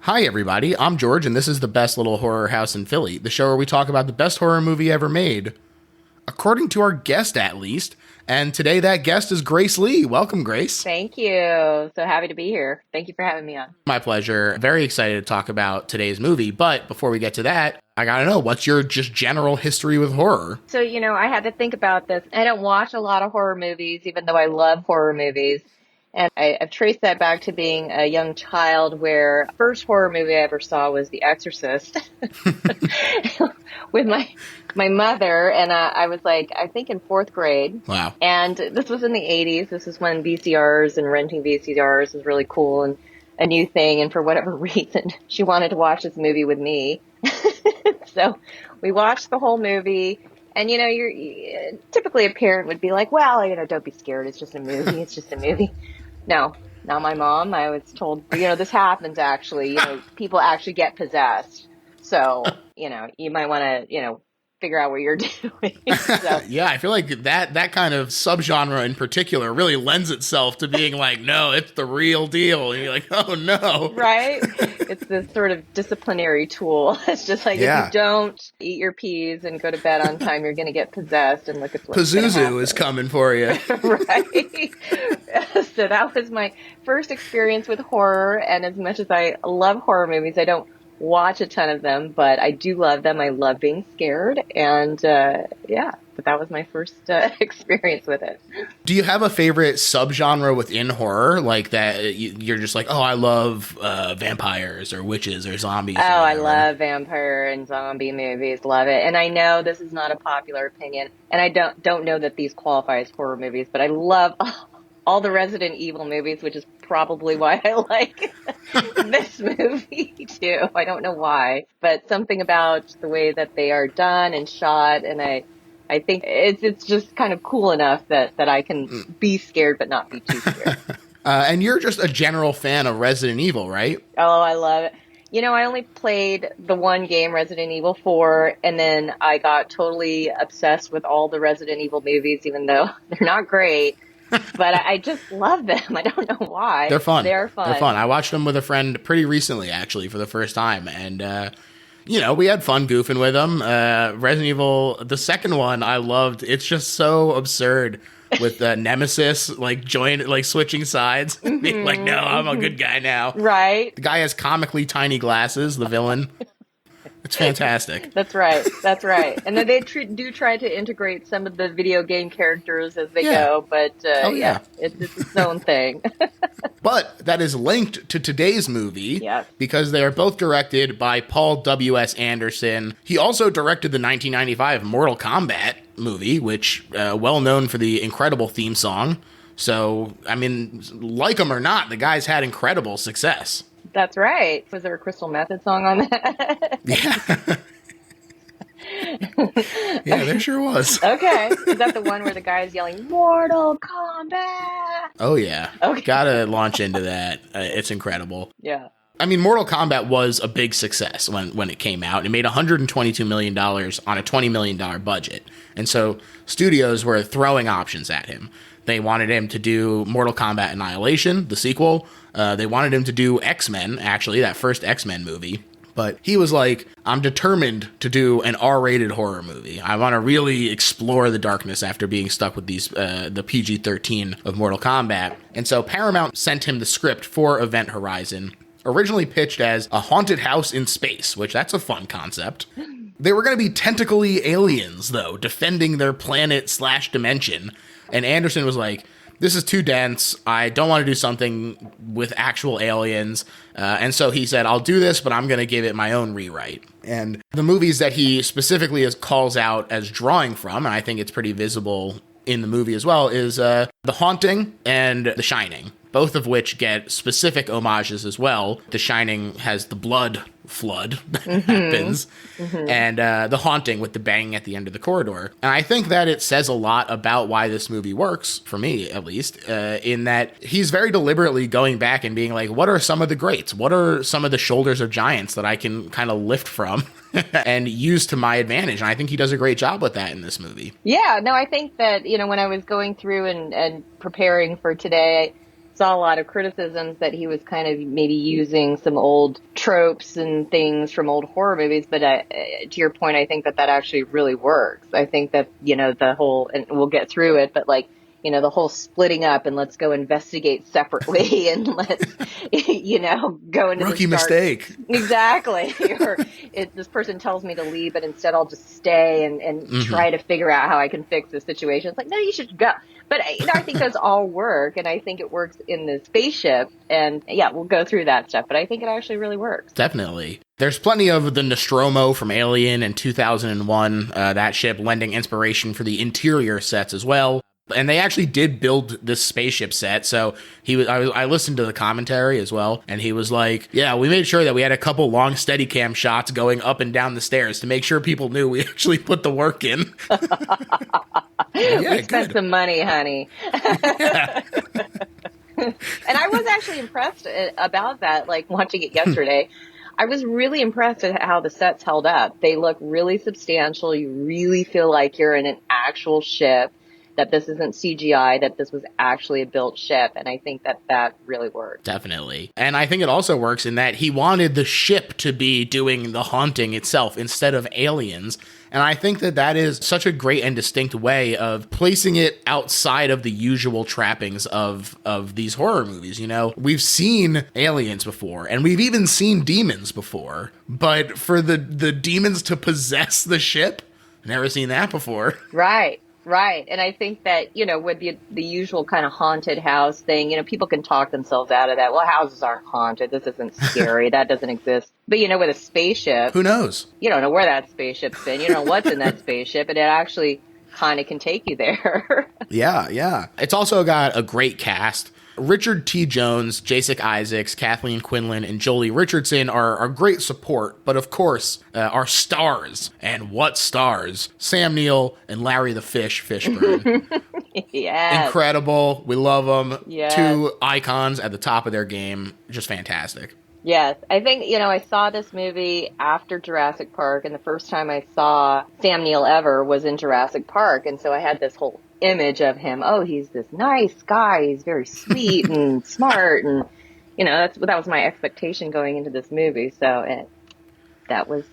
Hi, everybody. I'm George, and this is the best little horror house in Philly, the show where we talk about the best horror movie ever made, according to our guest, at least. And today, that guest is Grace Lee. Welcome, Grace. Thank you. So happy to be here. Thank you for having me on. My pleasure. Very excited to talk about today's movie. But before we get to that, I gotta know, what's your just general history with horror? So, I had to think about this. I don't watch a lot of horror movies, even though I love horror movies. And I've traced that back to being a young child where the first horror movie I ever saw was The Exorcist with my mother. And I was like, I think in fourth grade. Wow. And this was in the 80s. This is when VCRs and renting VCRs was really cool and a new thing. And for whatever reason, she wanted to watch this movie with me. So we watched the whole movie. And, you're typically a parent would be like, well, don't be scared. It's just a movie. It's just a movie. No, not my mom. I was told, this happens actually. People actually get possessed. So, you might want to, figure out what you're doing. So. Yeah, I feel like that kind of subgenre in particular really lends itself to being like, no, it's the real deal. And you're like, oh, no. Right? It's this sort of disciplinary tool. It's just like, if you don't eat your peas and go to bed on time, you're going to get possessed. And look at what's Pazuzu is coming for you. Right? So that was my first experience with horror. And as much as I love horror movies, I don't watch a ton of them, but I do love them. I love being scared. And but that was my first experience with it. Do you have a favorite subgenre within horror? Like that you're just like, oh, I love vampires or witches or zombies. Oh, I love vampire and zombie movies. Love it. And I know this is not a popular opinion. And I don't know that these qualify as horror movies, but I love all the Resident Evil movies, which is probably why I like this movie too. I don't know why, but something about the way that they are done and shot, and I think it's just kind of cool enough that I can be scared but not be too scared. And you're just a general fan of Resident Evil, right? Oh, I love it. I only played the one game, Resident Evil 4, and then I got totally obsessed with all the Resident Evil movies, even though they're not great. But I just love them. I don't know why. They're fun. They're fun. They're fun. I watched them with a friend pretty recently, actually, for the first time. And, we had fun goofing with them. Resident Evil, the second one, I loved. It's just so absurd with Nemesis, switching sides. Being like, no, I'm a good guy now. Right. The guy has comically tiny glasses, the villain. It's fantastic. That's right. That's right. And then they do try to integrate some of the video game characters as they go, but it's its own thing. But that is linked to today's movie because they are both directed by Paul W.S. Anderson. He also directed the 1995 Mortal Kombat movie, which well known for the incredible theme song. So, I mean, like him or not, the guy's had incredible success. That's right. Was there a Crystal Method song on that? Yeah. Yeah, there sure was. Okay. Is that the one where the guy is yelling, Mortal Kombat? Oh, yeah. Okay. Gotta launch into that. It's incredible. Yeah. I mean, Mortal Kombat was a big success when it came out. It made $122 million on a $20 million budget. And so studios were throwing options at him. They wanted him to do Mortal Kombat Annihilation, the sequel. They wanted him to do X-Men, actually, that first X-Men movie. But he was like, I'm determined to do an R-rated horror movie. I want to really explore the darkness after being stuck with the PG-13 of Mortal Kombat. And so Paramount sent him the script for Event Horizon, originally pitched as a haunted house in space, which that's a fun concept. They were going to be tentacly aliens, though, defending their planet/dimension. And Anderson was like, this is too dense. I don't want to do something with actual aliens. And so he said, I'll do this, but I'm going to give it my own rewrite. And the movies that he specifically calls out as drawing from, and I think it's pretty visible in the movie as well, is The Haunting and The Shining, both of which get specific homages as well. The Shining has the blood flood that happens, and The Haunting with the bang at the end of the corridor. And I think that it says a lot about why this movie works, for me at least, in that he's very deliberately going back and being like, what are some of the greats? What are some of the shoulders of giants that I can kind of lift from and use to my advantage? And I think he does a great job with that in this movie. Yeah, no, I think that, when I was going through and preparing for today, saw a lot of criticisms that he was kind of maybe using some old tropes and things from old horror movies. But to your point, I think that actually really works. I think that, the whole, and we'll get through it, but like, the whole splitting up and let's go investigate separately and let's, go into Rookie the mistake. Exactly. Or this person tells me to leave, but instead I'll just stay and try to figure out how I can fix the situation. It's like, no, you should go. But, I think those all work, and I think it works in the spaceship. And, yeah, we'll go through that stuff, but I think it actually really works. Definitely. There's plenty of the Nostromo from Alien in 2001, that ship lending inspiration for the interior sets as well. And they actually did build this spaceship set. So I listened to the commentary as well, and he was like, yeah, we made sure that we had a couple long Steadicam shots going up and down the stairs to make sure people knew we actually put the work in. Yeah, we spent some money, honey. Yeah. And I was actually impressed about that, like watching it yesterday. I was really impressed at how the sets held up. They look really substantial. You really feel like you're in an actual ship, that this isn't CGI, that this was actually a built ship. And I think that really worked. Definitely. And I think it also works in that he wanted the ship to be doing the haunting itself instead of aliens. And I think that is such a great and distinct way of placing it outside of the usual trappings of these horror movies. We've seen aliens before, and we've even seen demons before. But for the demons to possess the ship, never seen that before. Right. Right. And I think that, with the usual kind of haunted house thing, people can talk themselves out of that. Well, houses aren't haunted. This isn't scary. That doesn't exist. But, with a spaceship, who knows? You don't know where that spaceship's been. You don't know what's in that spaceship. And it actually kind of can take you there. Yeah. It's also got a great cast. Richard T. Jones, Jason Isaacs, Kathleen Quinlan, and Jolie Richardson are great support, but of course, our stars, and what stars, Sam Neill and Larry the Fish Fishburne. Yes. Incredible. We love them. Yes. Two icons at the top of their game. Just fantastic. Yes. I think, I saw this movie after Jurassic Park, and the first time I saw Sam Neill ever was in Jurassic Park, and so I had this whole image of him. Oh, he's this nice guy. He's very sweet and smart, and that was my expectation going into this movie. So that was.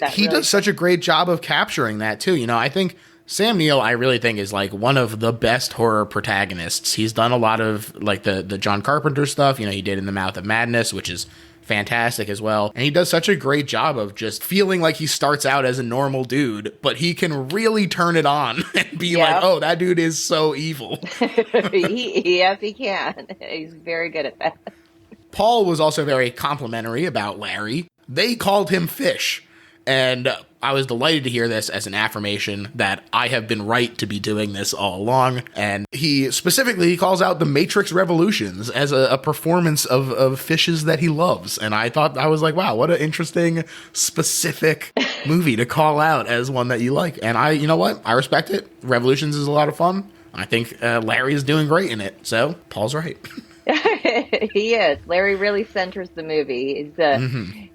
He does such a great job of capturing that too. I think Sam Neill, I really think, is like one of the best horror protagonists. He's done a lot of like the John Carpenter stuff. He did In the Mouth of Madness, which is fantastic as well. And he does such a great job of just feeling like he starts out as a normal dude, but he can really turn it on and be like, oh, that dude is so evil. Yes, he can. He's very good at that. Paul was also very complimentary about Larry. They called him Fish. And I was delighted to hear this as an affirmation that I have been right to be doing this all along. And he specifically calls out The Matrix Revolutions as a performance of fishes that he loves. And I was like, wow, what an interesting, specific movie to call out as one that you like. And you know what? I respect it. Revolutions is a lot of fun. I think Larry is doing great in it. So Paul's right. He is. Larry really centers the movie.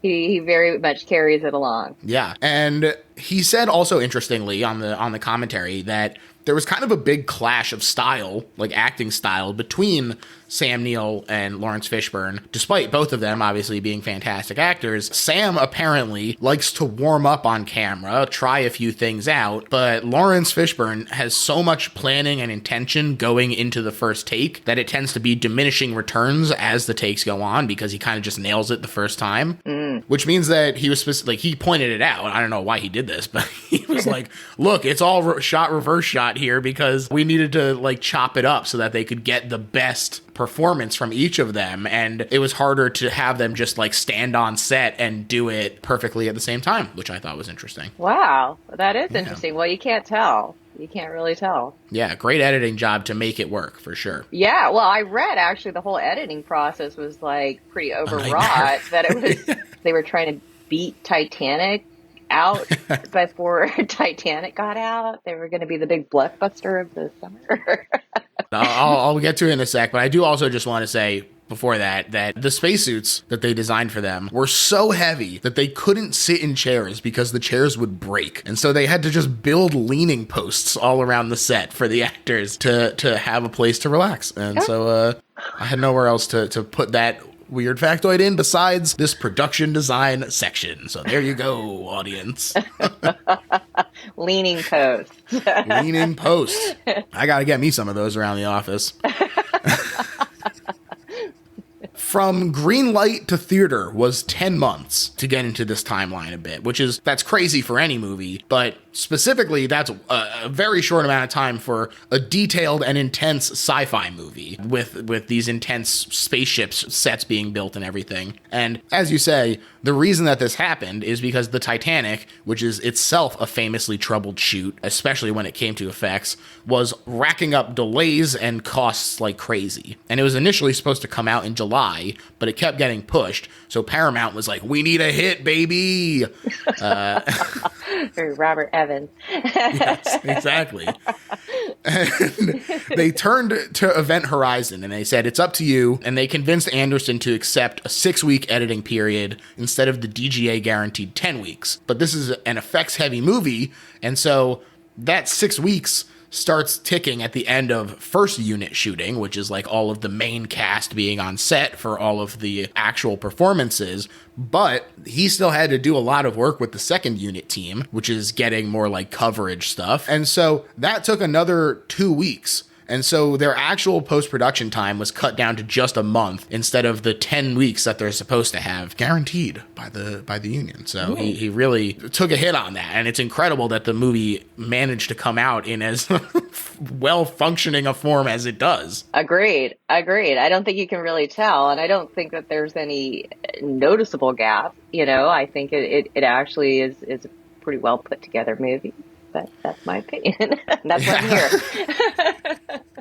He very much carries it along. Yeah. And he said also interestingly on the commentary that there was kind of a big clash of style, like acting style, between Sam Neill and Lawrence Fishburne. Despite both of them obviously being fantastic actors, Sam apparently likes to warm up on camera, try a few things out, but Lawrence Fishburne has so much planning and intention going into the first take that it tends to be diminishing returns as the takes go on because he kind of just nails it the first time. Which means that he was he pointed it out. I don't know why he did this, but he was like, look, it's all reverse shot here because we needed to chop it up so that they could get the best performance from each of them, and it was harder to have them just stand on set and do it perfectly at the same time, which I thought was interesting. Wow, that is interesting. Well, you can't tell. You can't really tell. Yeah, great editing job to make it work, for sure. Yeah, well, I read actually the whole editing process was pretty overwrought, that it was they were trying to beat Titanic out before Titanic got out. They were going to be the big blockbuster of the summer. I'll get to it in a sec, but I do also just want to say before that the spacesuits that they designed for them were so heavy that they couldn't sit in chairs because the chairs would break. And so they had to just build leaning posts all around the set for the actors to have a place to relax. And so I had nowhere else to put that weird factoid in besides this production design section. So there you go, audience. Leaning posts. Leaning posts. I got to get me some of those around the office. From green light to theater was 10 months to get into this timeline a bit, that's crazy for any movie, but specifically that's a very short amount of time for a detailed and intense sci-fi movie with these intense spaceships sets being built and everything. And as you say, the reason that this happened is because the Titanic, which is itself a famously troubled shoot, especially when it came to effects, was racking up delays and costs like crazy. And it was initially supposed to come out in July, but it kept getting pushed. So Paramount was like, we need a hit, baby. Robert Evans. Yes, exactly. And they turned to Event Horizon and they said, it's up to you. And they convinced Anderson to accept a 6-week editing period instead of the DGA guaranteed 10 weeks. But this is an effects heavy movie. And so that 6 weeks starts ticking at the end of first unit shooting, which is like all of the main cast being on set for all of the actual performances. But he still had to do a lot of work with the second unit team, which is getting more like coverage stuff. And so that took another 2 weeks. And so their actual post-production time was cut down to just a month instead of the 10 weeks that they're supposed to have guaranteed by the union. So he really took a hit on that. And it's incredible that the movie managed to come out in as well-functioning a form as it does. Agreed. I don't think you can really tell. And I don't think that there's any noticeable gap. I think it actually is a pretty well put together movie. But that's my opinion. That's what I'm here.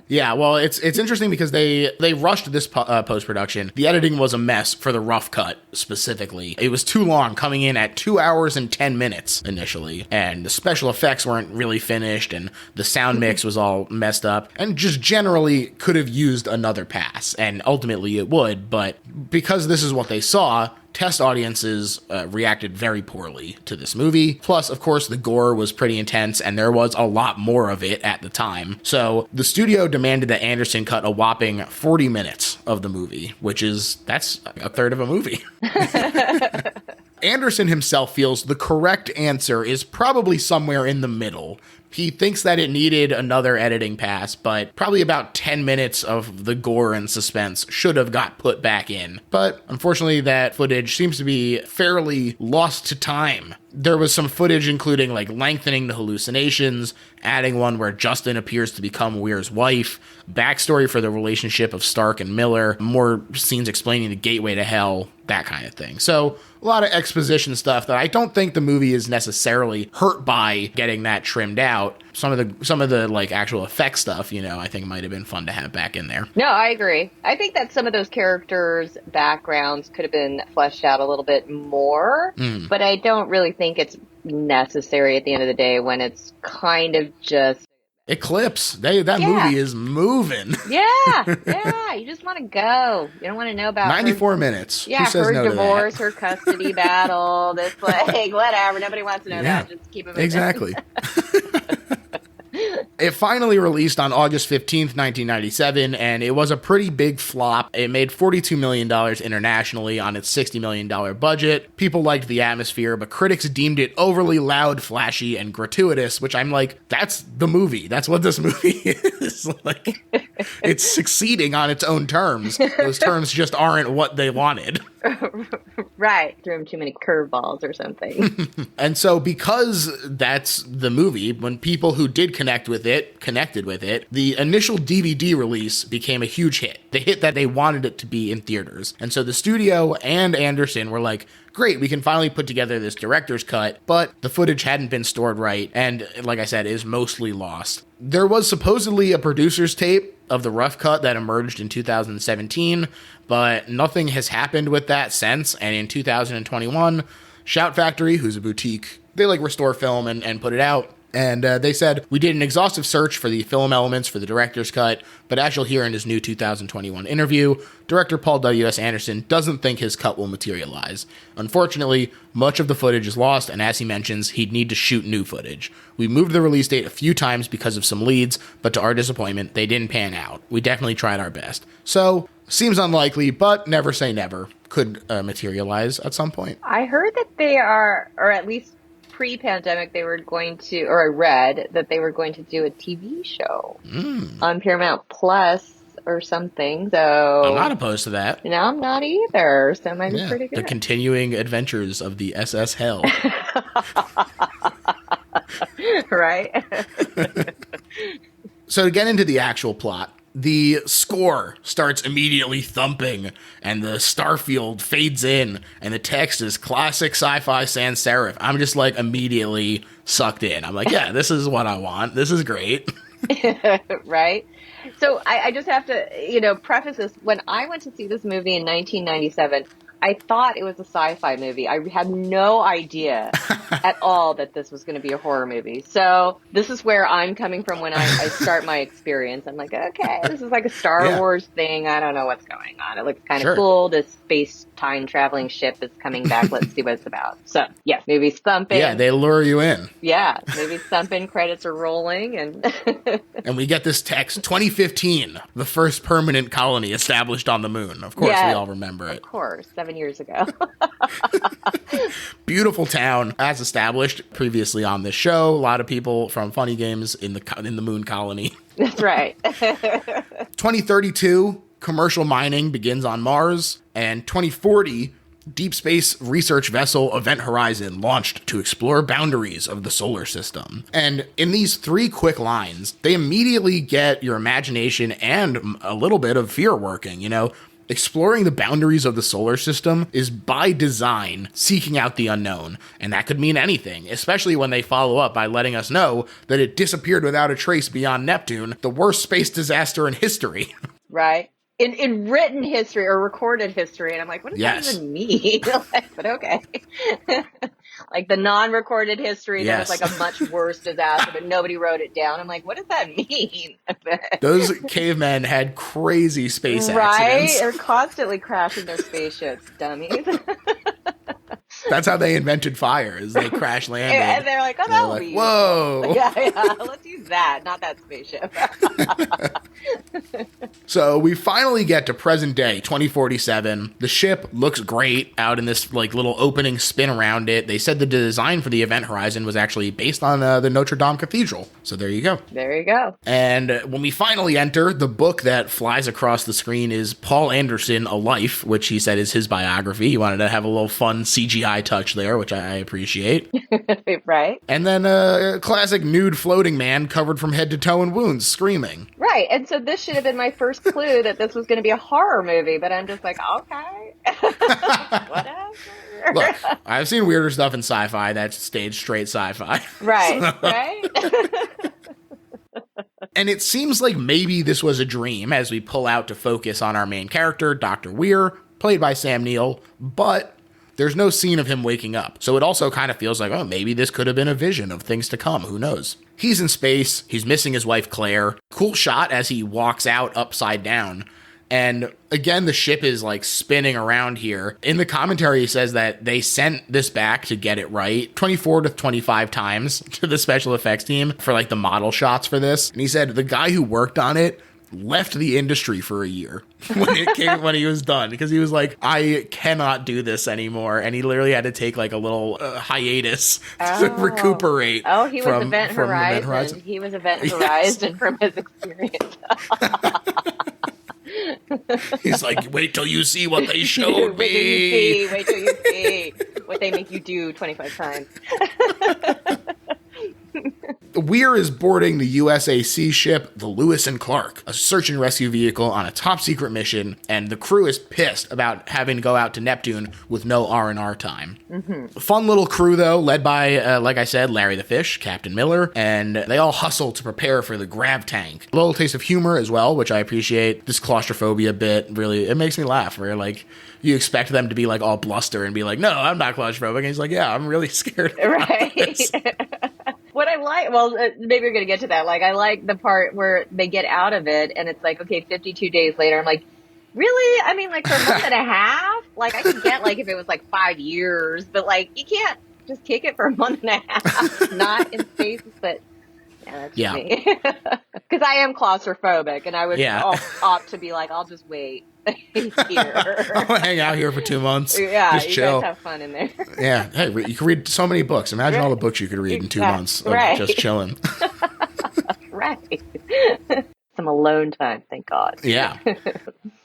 Yeah, well, it's interesting because they rushed this post-production. The editing was a mess for the rough cut, specifically. It was too long, coming in at 2 hours and 10 minutes initially. And the special effects weren't really finished, and the sound mix was all messed up, and just generally could have used another pass. And ultimately it would, but because this is what they saw, test audiences reacted very poorly to this movie. Plus, of course, the gore was pretty intense, and there was a lot more of it at the time. So the studio demanded that Anderson cut a whopping 40 minutes of the movie, that's a third of a movie. Anderson himself feels the correct answer is probably somewhere in the middle. He thinks that it needed another editing pass, but probably about 10 minutes of the gore and suspense should have got put back in. But unfortunately, that footage seems to be fairly lost to time. There was some footage including like lengthening the hallucinations, adding one where Justin appears to become Weir's wife, backstory for the relationship of Stark and Miller, more scenes explaining the gateway to hell, that kind of thing. So a lot of exposition stuff that I don't think the movie is necessarily hurt by getting that trimmed out. Some of the like actual effect stuff, I think might have been fun to have back in there. No, I agree. I think that some of those characters' backgrounds could have been fleshed out a little bit more, but I don't really think it's necessary at the end of the day when it's kind of just Eclipse. That movie is moving. Yeah. You just want to go. You don't want to know about 94 minutes. Yeah, Who says her no to divorce, that? her custody battle. This like whatever. Nobody wants to know that. Just keep it moving. Exactly. It finally released on August 15th, 1997, and it was a pretty big flop. It made $42 million internationally on its $60 million budget. People liked the atmosphere, but critics deemed it overly loud, flashy, and gratuitous, which I'm like, that's the movie. That's what this movie is. Like, it's succeeding on its own terms. Those terms just aren't what they wanted. Right. Threw him too many curveballs or something. And so because that's the movie, when people who did connected with it, the initial DVD release became a huge hit. The hit that they wanted it to be in theaters. And so the studio and Anderson were like, great, we can finally put together this director's cut, but the footage hadn't been stored right, and like I said, is mostly lost. There was supposedly a producer's tape of the rough cut that emerged in 2017, but nothing has happened with that since, and in 2021, Shout Factory, who's a boutique, they like restore film and put it out. And they said, we did an exhaustive search for the film elements for the director's cut, but as you'll hear in his new 2021 interview, director Paul W.S. Anderson doesn't think his cut will materialize. Unfortunately, much of the footage is lost, and as he mentions, he'd need to shoot new footage. We moved the release date a few times because of some leads, but to our disappointment, they didn't pan out. We definitely tried our best. So, seems unlikely, but never say never. Could materialize at some point. I heard that they are, or at least pre-pandemic, they were going to, or I read that they were going to do a TV show on Paramount Plus or something. So I'm not opposed to that. No, I'm not either. So it might be pretty good. The continuing adventures of the SS Hell. Right? So to get into the actual plot, the score starts immediately thumping, and the starfield fades in, and the text is classic sci-fi sans serif. I'm just like immediately sucked in. I'm like, yeah, this is what I want. This is great. Right? So I just have to, preface this. When I went to see this movie in 1997, I thought it was a sci-fi movie. I had no idea at all that this was going to be a horror movie. So this is where I'm coming from when I start my experience. I'm like, okay, this is like a Star Wars thing. I don't know what's going on. It looks kind of cool. This space time traveling ship is coming back. Let's see what it's about. So yes, movie's thumping. Yeah, they lure you in. Yeah, movie's thumping. Credits are rolling, and and we get this text: 2015, the first permanent colony established on the moon. Of course, we all remember it. Of course, 7 years ago. Beautiful town, as established previously on this show. A lot of people from Funny Games in the moon colony. That's right. 2032, commercial mining begins on Mars, and 2040, deep space research vessel Event Horizon launched to explore boundaries of the solar system. And in these 3 quick lines, they immediately get your imagination and a little bit of fear working, Exploring the boundaries of the solar system is by design seeking out the unknown, and that could mean anything, especially when they follow up by letting us know that it disappeared without a trace beyond Neptune, the worst space disaster in history. Right. In written history or recorded history, and I'm like, what does that even mean? But okay. Like the non-recorded history, there was like a much worse disaster, but nobody wrote it down. I'm like, what does that mean? Those cavemen had crazy space accidents. Right? They're constantly crashing their spaceships, dummies. That's how they invented fire, is they crash landed. And they're like, oh, that'll be whoa. Yeah, let's use that, not that spaceship. So we finally get to present day, 2047. The ship looks great out in this little opening spin around it. They said the design for the Event Horizon was actually based on the Notre Dame Cathedral. So there you go. There you go. And when we finally enter, the book that flies across the screen is Paul Anderson, A Life, which he said is his biography. He wanted to have a little fun CGI touch there, which I appreciate. Right. And then a classic nude floating man covered from head to toe in wounds, screaming. Right. And so this should have been my first clue that this was going to be a horror movie, but I'm just like, okay. Whatever. Look, I've seen weirder stuff in sci-fi that's staged straight sci-fi. Right. Right. And it seems like maybe this was a dream as we pull out to focus on our main character, Dr. Weir, played by Sam Neill, but there's no scene of him waking up. So it also kind of feels like, oh, maybe this could have been a vision of things to come. Who knows? He's in space. He's missing his wife, Claire. Cool shot as he walks out upside down. And again, the ship is spinning around here. In the commentary, it says that they sent this back to get it right 24 to 25 times to the special effects team for the model shots for this. And he said the guy who worked on it left the industry for a year when he was done, because he was like, I cannot do this anymore. And he literally had to take a little hiatus to recuperate. Oh, he was Event Horizon. He was Event Horizon from his experience. He's like, wait till you see what they showed me. Wait till you see what they make you do 25 times. Weir is boarding the USAC ship, the Lewis and Clark, a search and rescue vehicle on a top secret mission, and the crew is pissed about having to go out to Neptune with no R&R time. Mm-hmm. Fun little crew, though, led by, like I said, Larry the Fish, Captain Miller, and they all hustle to prepare for the grav tank. A little taste of humor as well, which I appreciate. This claustrophobia bit, really, it makes me laugh, where you expect them to be all bluster and be like, no, I'm not claustrophobic. And he's like, yeah, I'm really scared. Right. What I like, well, maybe we're going to get to that. Like, I like the part where they get out of it and it's like, okay, 52 days later. I'm like, really? I mean, like for a month and a half? Like, I could get like if it was like 5 years, but like, you can't just kick it for a month and a half, not in space, but yeah, that's just me. Because I am claustrophobic and I would opt to be like, I'll just wait here. I'll hang out here for 2 months. Yeah, just chill. You guys have fun in there. Yeah. Hey, you can read so many books. Imagine all the books you could read in 2 months of just chilling. Right. Some alone time, thank God. Yeah.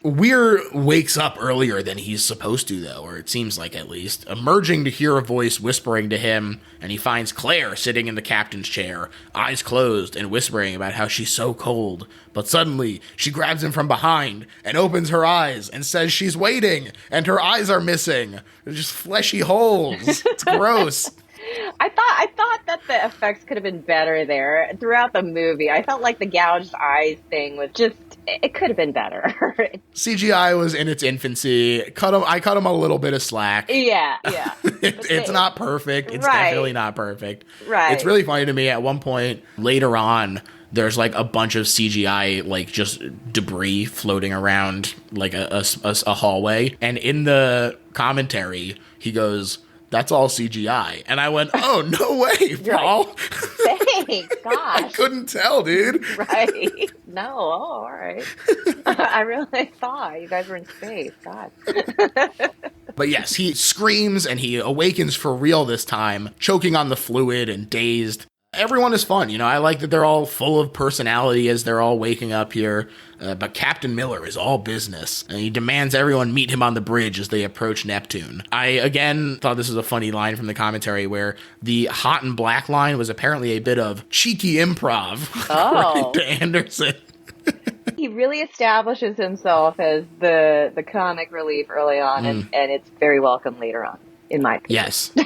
Weir wakes up earlier than he's supposed to, though, or it seems like at least, emerging to hear a voice whispering to him, and he finds Claire sitting in the captain's chair, eyes closed and whispering about how she's so cold. But suddenly, she grabs him from behind and opens her eyes and says she's waiting, and her eyes are missing. They're just fleshy holes. It's gross. I thought that the effects could have been better there throughout the movie. I felt like the gouged eyes thing was just, it could have been better. CGI was in its infancy. I cut him a little bit of slack. Yeah. It's not perfect. It's definitely not perfect. Right. It's really funny to me at one point later on, there's like a bunch of CGI, like just debris floating around like a hallway. And in the commentary, he goes, "That's all CGI." And I went, "Oh, no way, Paul." Thanks, gosh. I couldn't tell, dude. Right. No, all right. I really thought you guys were in space. God. But yes, he screams and he awakens for real this time, choking on the fluid and dazed. Everyone is fun. You know, I like that they're all full of personality as they're all waking up here. But Captain Miller is all business, and he demands everyone meet him on the bridge as they approach Neptune. I, again, thought this was a funny line from the commentary where the hot and black line was apparently a bit of cheeky improv, according to Anderson. He really establishes himself as the comic relief early on, and it's very welcome later on. In my opinion.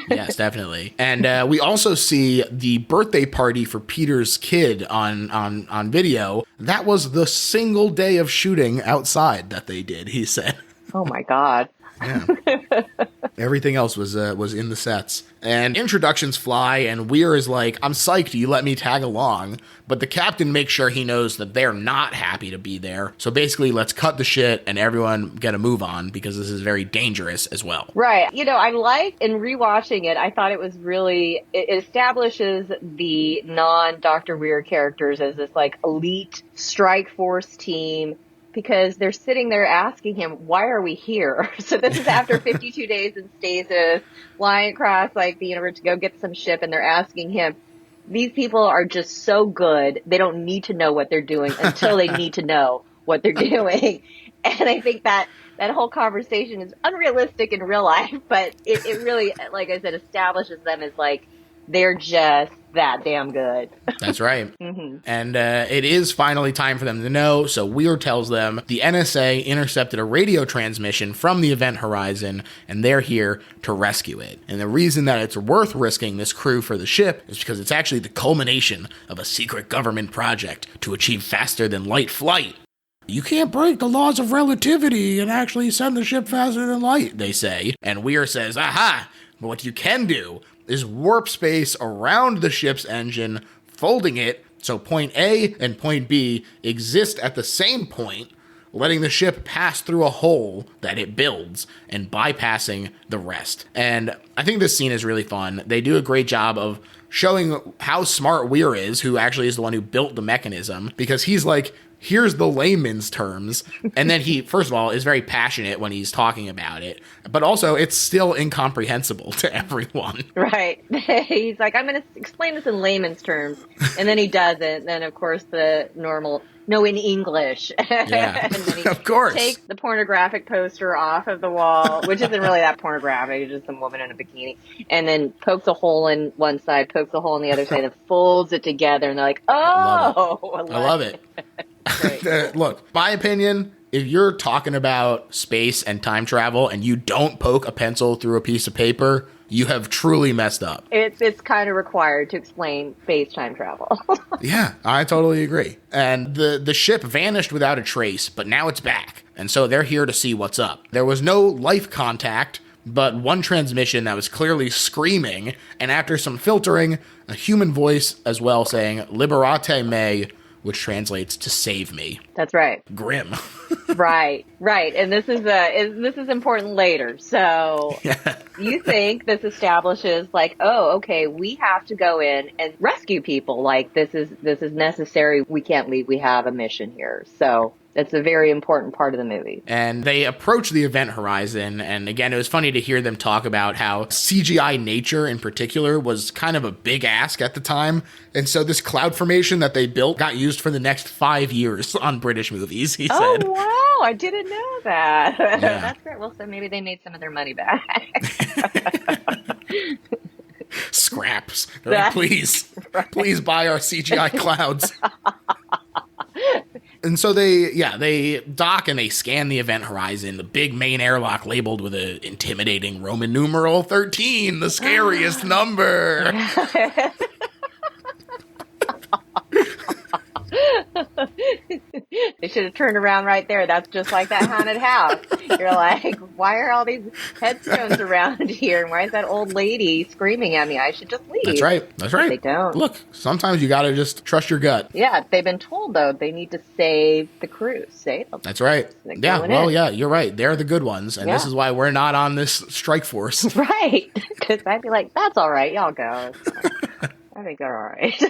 Yes, definitely. And we also see the birthday party for Peter's kid on video. That was the single day of shooting outside that they did, he said. Oh my God. Yeah. Everything else was in the sets. And introductions fly, and Weir is like, "I'm psyched you let me tag along." But the captain makes sure he knows that they're not happy to be there. So basically, let's cut the shit and everyone get a move on, because this is very dangerous as well. Right. You know, I like, in rewatching it, I thought it was really, it establishes the non-Dr. Weir characters as this like elite strike force team, because they're sitting there asking him, why are we here? So this is after 52 days in stasis, flying across like the universe to go get some ship, and they're asking him, these people are just so good, they don't need to know what they're doing until they need to know what they're doing. And I think that whole conversation is unrealistic in real life, but it really, like I said, establishes them as like, they're just that damn good. That's right. And it is finally time for them to know, so Weir tells them the NSA intercepted a radio transmission from the event horizon, and they're here to rescue it. And the reason that it's worth risking this crew for the ship is because it's actually the culmination of a secret government project to achieve faster-than-light flight. You can't break the laws of relativity and actually send the ship faster than light, they say. And Weir says, aha, but what you can do is warp space around the ship's engine, folding it so point A and point B exist at the same point, letting the ship pass through a hole that it builds and bypassing the rest. And I think this scene is really fun. They do a great job of showing how smart Weir is, who actually is the one who built the mechanism, because he's like, here's the layman's terms. And then he, first of all, is very passionate when he's talking about it, but also it's still incomprehensible to everyone. Right. He's like, I'm going to explain this in layman's terms. And then he doesn't. Then, of course, the normal, no, in English. Yeah, and then he of course. Takes the pornographic poster off of the wall, which isn't really that pornographic. It's just some woman in a bikini. And then pokes a hole in one side, pokes a hole in the other side, and folds it together. And they're like, oh, I love it. Look, my opinion, if you're talking about space and time travel and you don't poke a pencil through a piece of paper, you have truly messed up. It's kind of required to explain space time travel. Yeah, I totally agree. And the ship vanished without a trace, but now it's back. And so they're here to see what's up. There was no life contact, but one transmission that was clearly screaming, and after some filtering, a human voice as well saying, "Liberate me," which translates to "save me." That's right. Grim. Right. And this is important later. So you think this establishes like, oh, okay, we have to go in and rescue people. Like this is necessary. We can't leave. We have a mission here. So it's a very important part of the movie. And they approach the event horizon, and again, it was funny to hear them talk about how CGI nature in particular was kind of a big ask at the time. And so this cloud formation that they built got used for the next 5 years on British movies, he said. Oh, wow, I didn't know that. Yeah. That's great. Well, so maybe they made some of their money back. Scraps. They're like, please buy our CGI clouds. And so they dock and they scan the event horizon, the big main airlock labeled with an intimidating Roman numeral 13, the scariest number. They should have turned around right there. That's just like that haunted house. You're like, why are all these headstones around here? And why is that old lady screaming at me? I should just leave. That's right. But they don't. Look, sometimes you got to just trust your gut. Yeah, they've been told, though, they need to save the crew. Save them. That's right. Yeah, you're right. They're the good ones. And this is why we're not on this strike force. Right. Because I'd be like, that's all right. Y'all go. I think they're all right.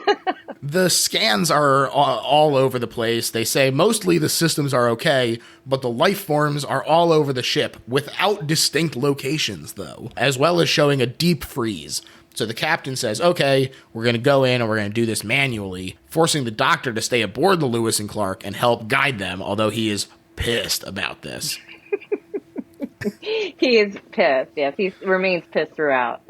The scans are all over the place. They say mostly the systems are okay, but the life forms are all over the ship without distinct locations, though, as well as showing a deep freeze. So the captain says, okay, we're going to go in and we're going to do this manually, forcing the doctor to stay aboard the Lewis and Clark and help guide them, although he is pissed about this. He is pissed. Yes, he remains pissed throughout.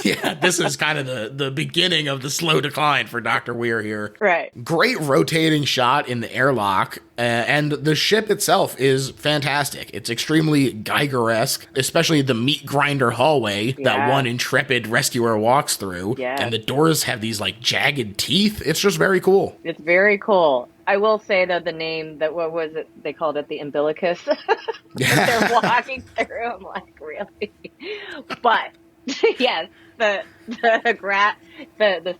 Yeah, this is kind of the beginning of the slow decline for Dr. Weir here. Right. Great rotating shot in the airlock, and the ship itself is fantastic. It's extremely Geiger-esque, especially the meat grinder hallway that one intrepid rescuer walks through. Yeah. And the doors have these like jagged teeth. It's just very cool. It's very cool. I will say, though, the name, what was it? They called it the umbilicus. They're walking through. I'm like, really? But, yes, the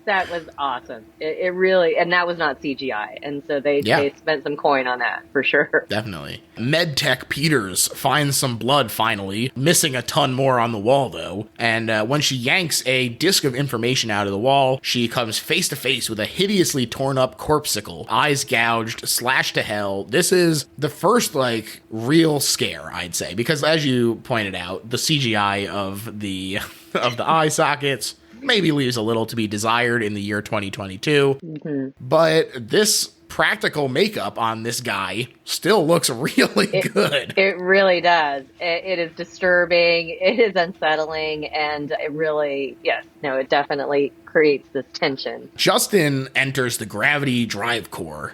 set was awesome. It really, and that was not CGI. And so they spent some coin on that, for sure. Definitely. MedTech Peters finds some blood finally, missing a ton more on the wall, though. And when she yanks a disc of information out of the wall, she comes face to face with a hideously torn up corpsicle, eyes gouged, slashed to hell. This is the first, like, real scare, I'd say, because as you pointed out, the CGI of the eye sockets maybe leaves a little to be desired in the year 2022. Mm-hmm. But this practical makeup on this guy still looks really good. It really does. It is disturbing. It is unsettling. And it really, it definitely creates this tension. Justin enters the gravity drive core.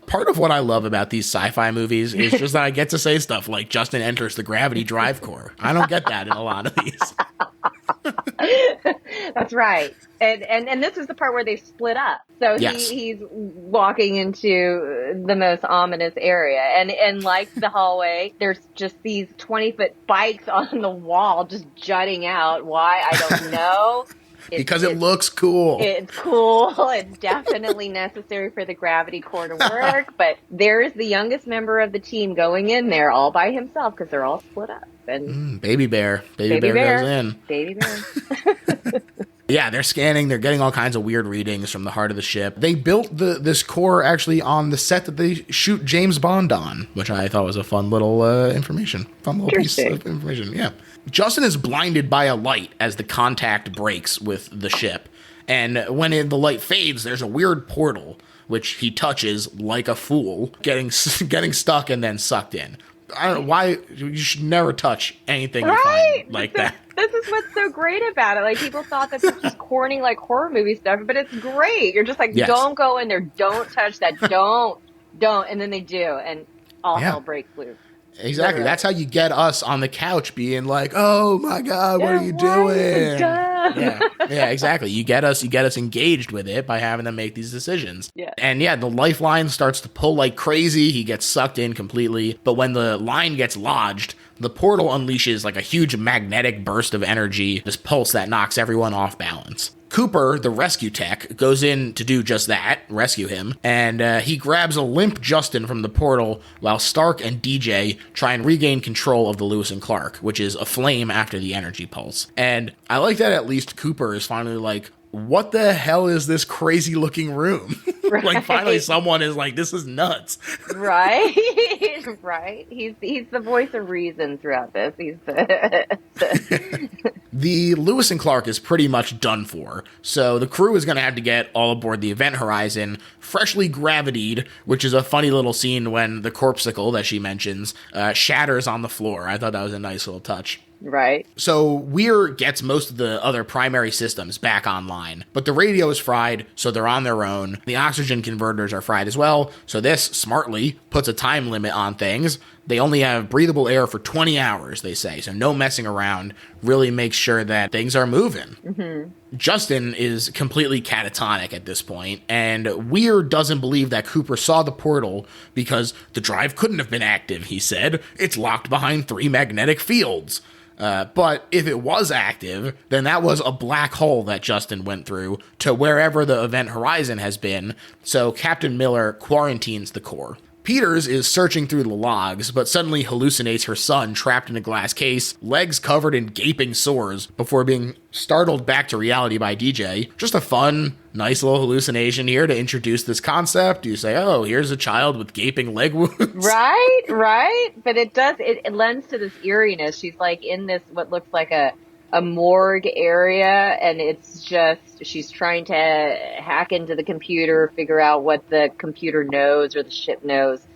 Part of what I love about these sci-fi movies is just that I get to say stuff like Justin enters the gravity drive core. I don't get that in a lot of these. That's right. And this is the part where they split up. So he's walking into the most ominous area. And like the hallway, there's just these 20-foot bikes on the wall just jutting out. Why? I don't know. Because it looks cool. It's cool. It's definitely necessary for the gravity core to work. But there's the youngest member of the team going in there all by himself because they're all split up. And Baby Bear. Baby Bear goes in. Baby Bear. Yeah, they're scanning. They're getting all kinds of weird readings from the heart of the ship. They built this core actually on the set that they shoot James Bond on, which I thought was a fun little piece of information. Yeah. Justin is blinded by a light as the contact breaks with the ship. And when the light fades, there's a weird portal, which he touches like a fool, getting stuck and then sucked in. I don't know why you should never touch anything you find like that. This is what's so great about it. Like, people thought that this was corny, like, horror movie stuff, but it's great. You're just like, don't go in there. Don't touch that. Don't. And then they do, and all hell breaks loose. Exactly. That's how you get us on the couch being like, oh my God, what are you doing? Yeah, exactly. You get us engaged with it by having them make these decisions. Yeah. And the lifeline starts to pull like crazy. He gets sucked in completely. But when the line gets lodged, The portal unleashes like a huge magnetic burst of energy, this pulse that knocks everyone off balance. Cooper, the rescue tech, goes in to do just that, rescue him, and he grabs a limp Justin from the portal while Stark and DJ try and regain control of the Lewis and Clark, which is aflame after the energy pulse. And I like that at least Cooper is finally like, what the hell is this crazy looking room? Right. Like finally someone is like, this is nuts. Right. Right. He's the voice of reason throughout this. He's The Lewis and Clark is pretty much done for, so the crew is going to have to get all aboard the Event Horizon, freshly gravitied, which is a funny little scene when the corpsicle that she mentions shatters on the floor. I thought that was a nice little touch. right. So Weir gets most of the other primary systems back online, but the radio is fried, so they're on their own. The oxygen converters are fried as well, so this, smartly, puts a time limit on things. They only have breathable air for 20 hours, they say, so no messing around. Really makes sure that things are moving. Mm-hmm. Justin is completely catatonic at this point, and Weir doesn't believe that Cooper saw the portal because the drive couldn't have been active, he said. It's locked behind 3 magnetic fields. But if it was active, then that was a black hole that Justin went through to wherever the Event Horizon has been, so Captain Miller quarantines the core. Peters is searching through the logs, but suddenly hallucinates her son trapped in a glass case, legs covered in gaping sores, before being startled back to reality by DJ. Just a fun, nice little hallucination here to introduce this concept. You say, oh, here's a child with gaping leg wounds. Right, right. But it lends to this eeriness. She's like in this, what looks like a morgue area, and it's just, she's trying to hack into the computer, figure out what the computer knows or the ship knows.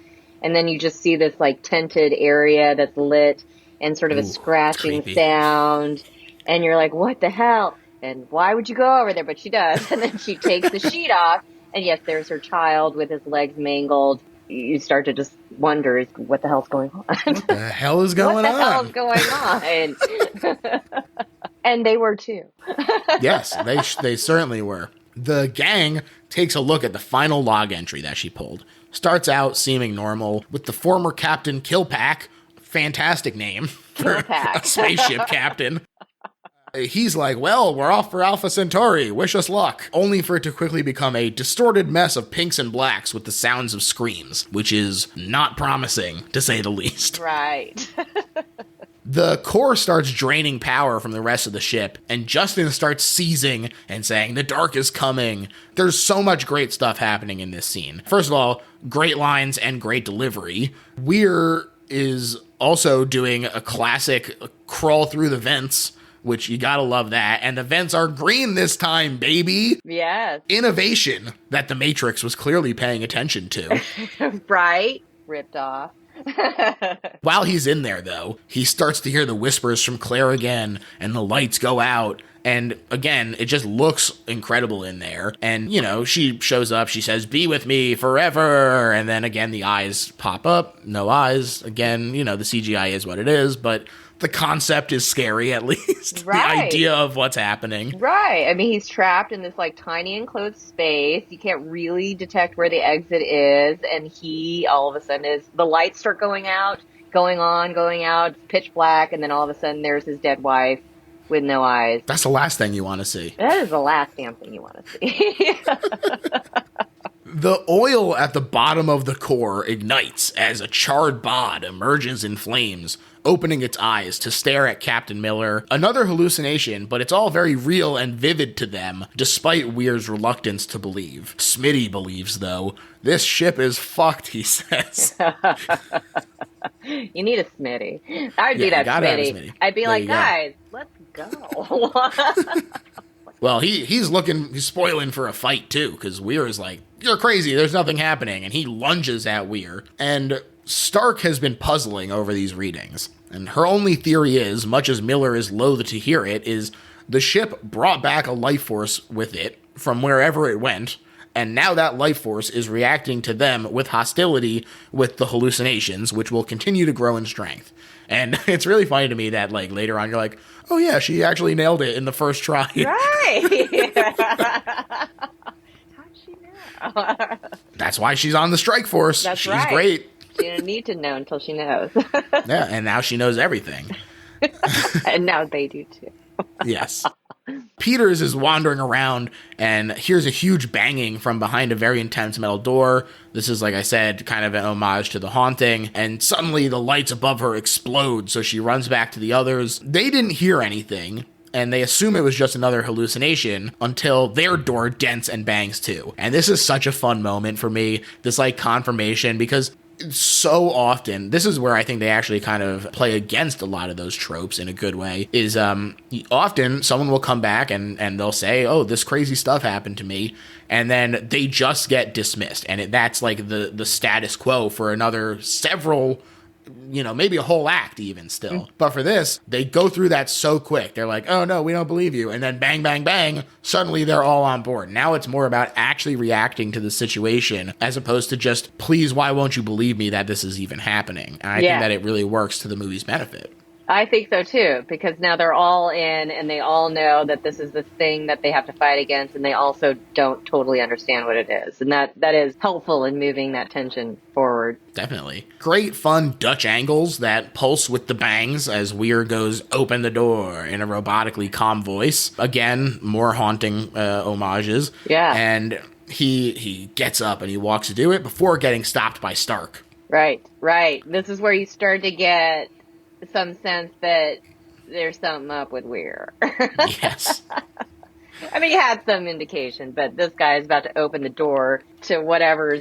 And then you just see this like tinted area that's lit and sort of a scratching sound. And you're like, what the hell? And why would you go over there? But she does. And then she takes the sheet off. And yes, there's her child with his legs mangled. You start to just wonder, what the hell's going on? What the hell is going on? What the hell is going on? And they were too. Yes, they certainly were. The gang takes a look at the final log entry that she pulled. Starts out seeming normal with the former Captain Killpack, fantastic name for a spaceship captain. He's like, well, we're off for Alpha Centauri, wish us luck. Only for it to quickly become a distorted mess of pinks and blacks with the sounds of screams, which is not promising, to say the least. Right. The core starts draining power from the rest of the ship, and Justin starts seizing and saying, the dark is coming. There's so much great stuff happening in this scene. First of all, great lines and great delivery. Weir is also doing a classic crawl through the vents, which you gotta love that. And the vents are green this time, baby. Yes. Innovation that the Matrix was clearly paying attention to. Right? Ripped off. While he's in there, though, he starts to hear the whispers from Claire again, and the lights go out. And again, it just looks incredible in there. And, you know, she shows up, she says, be with me forever. And then again, the eyes pop up, no eyes. Again, you know, the CGI is what it is, but the concept is scary, at least. Right. The idea of what's happening. Right. I mean, he's trapped in this like tiny enclosed space. You can't really detect where the exit is. And he all of a sudden the lights start going out, going out, it's pitch black. And then all of a sudden there's his dead wife with no eyes. That's the last thing you want to see. That is the last damn thing you want to see. The oil at the bottom of the core ignites as a charred bod emerges in flames, opening its eyes to stare at Captain Miller. Another hallucination, but it's all very real and vivid to them, despite Weir's reluctance to believe. Smitty believes, though. This ship is fucked, he says. You need a Smitty. I'd be that Smitty. I'd be like, guys, let's go. Well, he's spoiling for a fight, too, because Weir is like, you're crazy, there's nothing happening, and he lunges at Weir. And Stark has been puzzling over these readings, and her only theory is, much as Miller is loath to hear it, is the ship brought back a life force with it from wherever it went, and now that life force is reacting to them with hostility with the hallucinations, which will continue to grow in strength. And it's really funny to me that, like, later on you're like, oh yeah, she actually nailed it in the first try. Right. How'd she know? That's why she's on the strike force. She's right. great. She didn't need to know until she knows. Yeah, and now she knows everything. And now they do too. Yes. Peters is wandering around and hears a huge banging from behind a very intense metal door. This is, like I said, kind of an homage to The Haunting. And suddenly the lights above her explode, so she runs back to the others. They didn't hear anything, and they assume it was just another hallucination until their door dents and bangs too. And this is such a fun moment for me, this like confirmation, because so often, this is where I think they actually kind of play against a lot of those tropes in a good way, is often someone will come back and they'll say, oh, this crazy stuff happened to me, and then they just get dismissed, and that's like the status quo for another several, maybe a whole act even still. But for this, they go through that so quick. They're like, oh no, we don't believe you. And then bang, bang, bang, suddenly they're all on board. Now it's more about actually reacting to the situation as opposed to just, please, why won't you believe me that this is even happening? And I think that it really works to the movie's benefit. I think so too, because now they're all in and they all know that this is the thing that they have to fight against, and they also don't totally understand what it is. And that is helpful in moving that tension forward. Definitely. Great fun Dutch angles that pulse with the bangs as Weir goes, open the door, in a robotically calm voice. Again, more haunting homages. Yeah. And he gets up and he walks to do it before getting stopped by Stark. Right. This is where you start to get some sense that there's something up with Weir. Yes. I mean, he had some indication, but this guy is about to open the door to whatever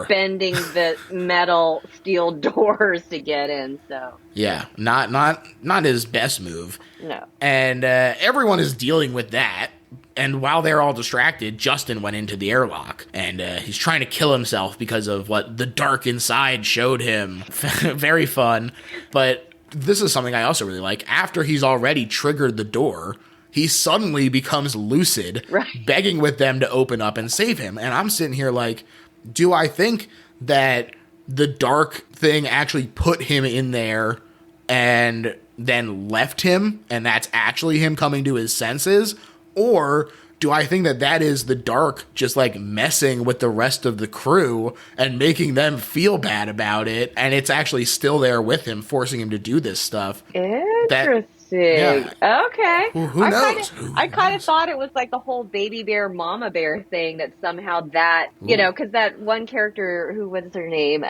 bending the metal steel doors to get in. So yeah, not his best move. No. And everyone is dealing with that. And while they're all distracted, Justin went into the airlock, and he's trying to kill himself because of what the dark inside showed him. Very fun. But this is something I also really like. After he's already triggered the door, he suddenly becomes lucid, begging with them to open up and save him. And I'm sitting here like, do I think that the dark thing actually put him in there and then left him, and that's actually him coming to his senses? Or do I think that is the dark just like messing with the rest of the crew and making them feel bad about it, and it's actually still there with him, forcing him to do this stuff? Interesting. Okay. Well, who knows? I kind of thought it was like the whole baby bear, mama bear thing, that somehow that, because that one character, who was her name?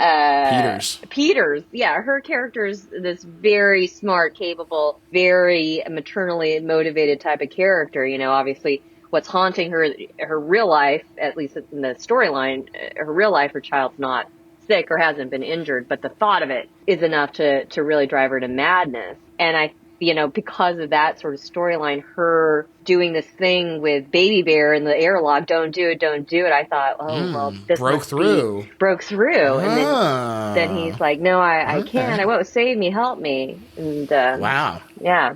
Peters. Yeah, her character is this very smart, capable, very maternally motivated type of character. Obviously what's haunting her real life, at least in the storyline, her real life, her child's not sick or hasn't been injured, but the thought of it is enough to really drive her to madness. And because of that sort of storyline, her doing this thing with Baby Bear in the airlock, don't do it. I thought, this broke through. And then he's like, no, I can't. I won't, save me, help me. And wow. Yeah.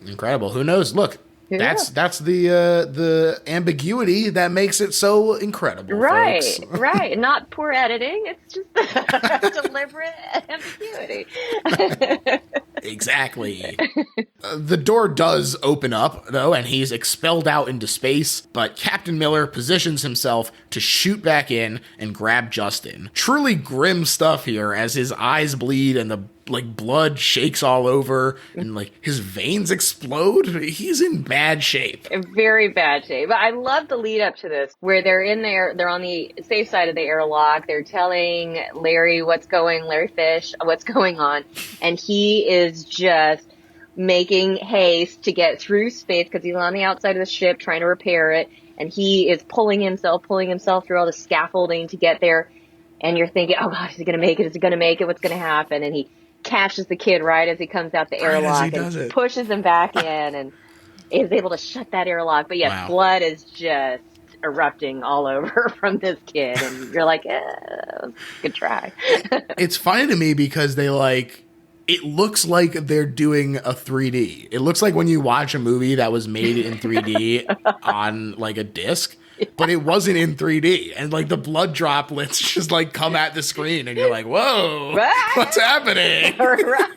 Incredible. Who knows? Look, that's the ambiguity that makes it so incredible. Right, folks. Right. Not poor editing. It's just deliberate ambiguity. Exactly. The door does open up, though, and he's expelled out into space, but Captain Miller positions himself to shoot back in and grab Justin. Truly grim stuff here as his eyes bleed and the blood shakes all over and his veins explode. He's in bad shape. Very bad shape. But I love the lead up to this, where they're in there, they're on the safe side of the airlock. They're telling Larry Fish what's going on. And he is just making haste to get through space because he's on the outside of the ship trying to repair it. And he is pulling himself through all the scaffolding to get there. And you're thinking, oh gosh, is he going to make it? Is he going to make it? What's going to happen? And he catches the kid right as he comes out the airlock and pushes him back in and is able to shut that airlock. But yes, blood is just erupting all over from this kid. And you're like, good try. It's funny to me because it looks like they're doing a 3D. It looks like when you watch a movie that was made in 3D on a disc. But it wasn't in 3D, and the blood droplets just come at the screen, and you're like, "Whoa, what's happening?" Right.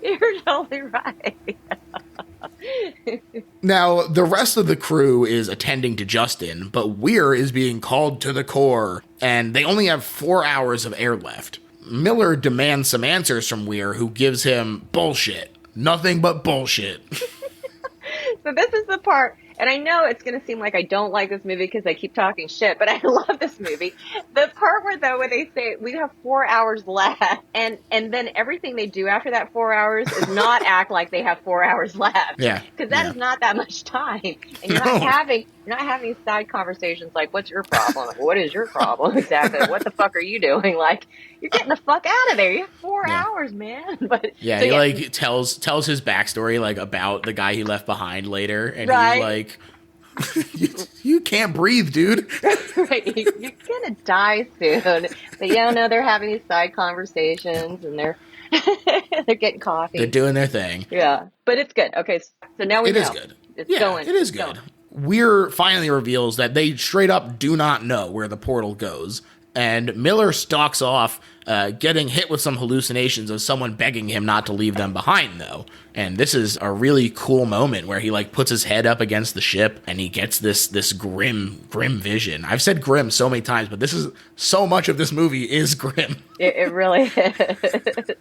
You're totally right. Now, the rest of the crew is attending to Justin, but Weir is being called to the core, and they only have 4 hours of air left. Miller demands some answers from Weir, who gives him bullshit. Nothing but bullshit. So this is the part, and I know it's going to seem like I don't like this movie because I keep talking shit, but I love this movie. The part where they say we have 4 hours left, and then everything they do after that 4 hours is not act like they have 4 hours left. Yeah, because that is not that much time, and you're not having side conversations like, "What's your problem? Like, what is your problem exactly? What the fuck are you doing?" Like, you're getting the fuck out of there. You have 4 hours, man. But yeah, so, he like tells his backstory like about the guy he left behind later, and right. he's like, you can't breathe, dude. Right, you're gonna die soon. But yeah, no, they're having these side conversations, and they're getting coffee. They're doing their thing. Yeah, but it's good. Okay, so now we know. It is good. It's going. It is good. Weir finally reveals that they straight up do not know where the portal goes, and Miller stalks off, getting hit with some hallucinations of someone begging him not to leave them behind, though. And this is a really cool moment where he like puts his head up against the ship and he gets this grim vision. I've said grim so many times, but this is so much of this movie is grim. It really is.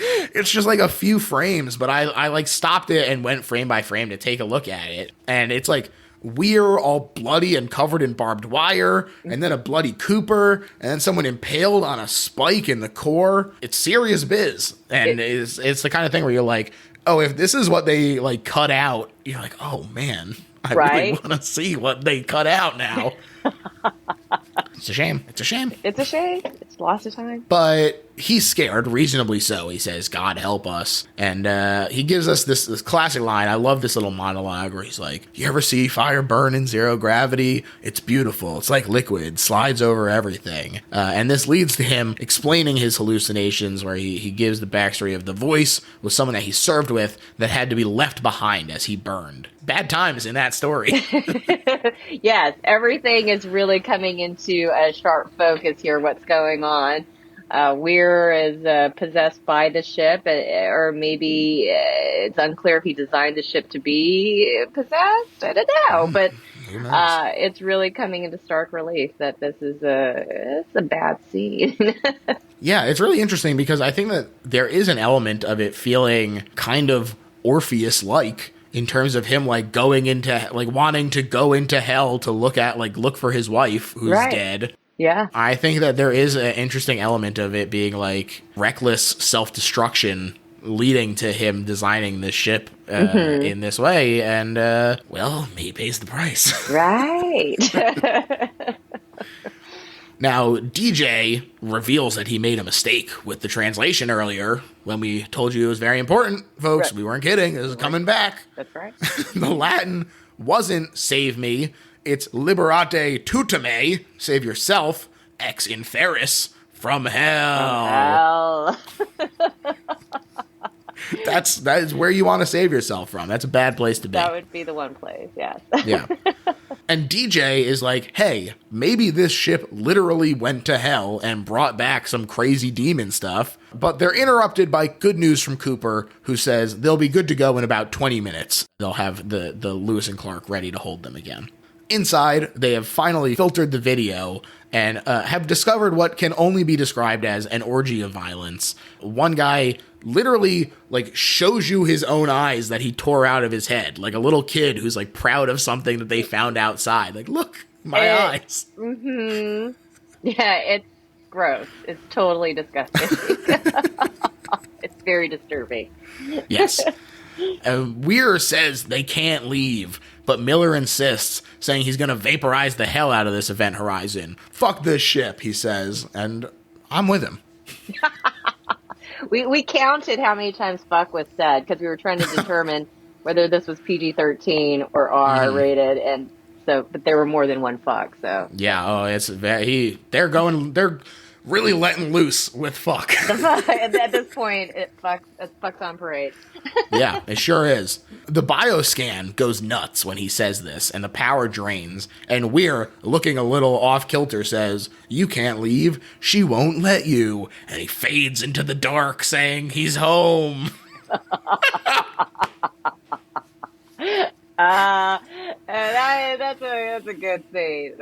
It's just like a few frames, but I like stopped it and went frame by frame to take a look at it. And it's like Weir all bloody and covered in barbed wire, and then a bloody Cooper, and then someone impaled on a spike in the core. It's serious biz. And it's the kind of thing where you're like, oh, if this is what they like cut out, you're like, oh man, I really want to see what they cut out now. It's a shame. It's a shame. It's a shame. It's lost of time. But he's scared, reasonably so. He says, God help us. And he gives us this classic line. I love this little monologue where he's like, you ever see fire burn in zero gravity? It's beautiful. It's like liquid. Slides over everything. And this leads to him explaining his hallucinations, where he gives the backstory of the voice was someone that he served with that had to be left behind as he burned. Bad times in that story. Yes, everything is really coming into a sharp focus here, what's going on. Weir is possessed by the ship, or maybe it's unclear if he designed the ship to be possessed. I don't know, but it's really coming into stark relief that this is it's a bad scene. Yeah, it's really interesting because I think that there is an element of it feeling kind of Orpheus-like, in terms of him like going into like wanting to go into hell to look for his wife who's dead. Yeah. I think that there is an interesting element of it being like reckless self-destruction leading to him designing this ship in this way. And, well, he pays the price. Right. Now, DJ reveals that he made a mistake with the translation earlier when we told you it was very important, folks. Right. We weren't kidding. It was coming back. That's right. The Latin wasn't save me. It's liberate tutame, save yourself, ex inferis, from hell. That is where you want to save yourself from. That's a bad place to be. That would be the one place, yes. Yeah. And DJ is like, hey, maybe this ship literally went to hell and brought back some crazy demon stuff. But they're interrupted by good news from Cooper, who says they'll be good to go in about 20 minutes. They'll have the Lewis and Clark ready to hold them again. Inside, they have finally filtered the video and have discovered what can only be described as an orgy of violence. One guy literally like shows you his own eyes that he tore out of his head, like a little kid who's like proud of something that they found outside. Like, look, my eyes. Mm-hmm. Yeah, it's gross. It's totally disgusting. It's very disturbing. Yes. Weir says they can't leave, but Miller insists, saying he's going to vaporize the hell out of this Event Horizon. Fuck this ship, he says, and I'm with him. We counted how many times fuck was said because we were trying to determine whether this was PG-13 or R-rated, and so, but there were more than one fuck. So yeah, they're really letting loose with fuck. At this point, it's fuck's on parade. Yeah, it sure is. The bioscan goes nuts when he says this, and the power drains, and Weir, looking a little off-kilter, says, you can't leave, she won't let you, and he fades into the dark, saying he's home. That's a good scene.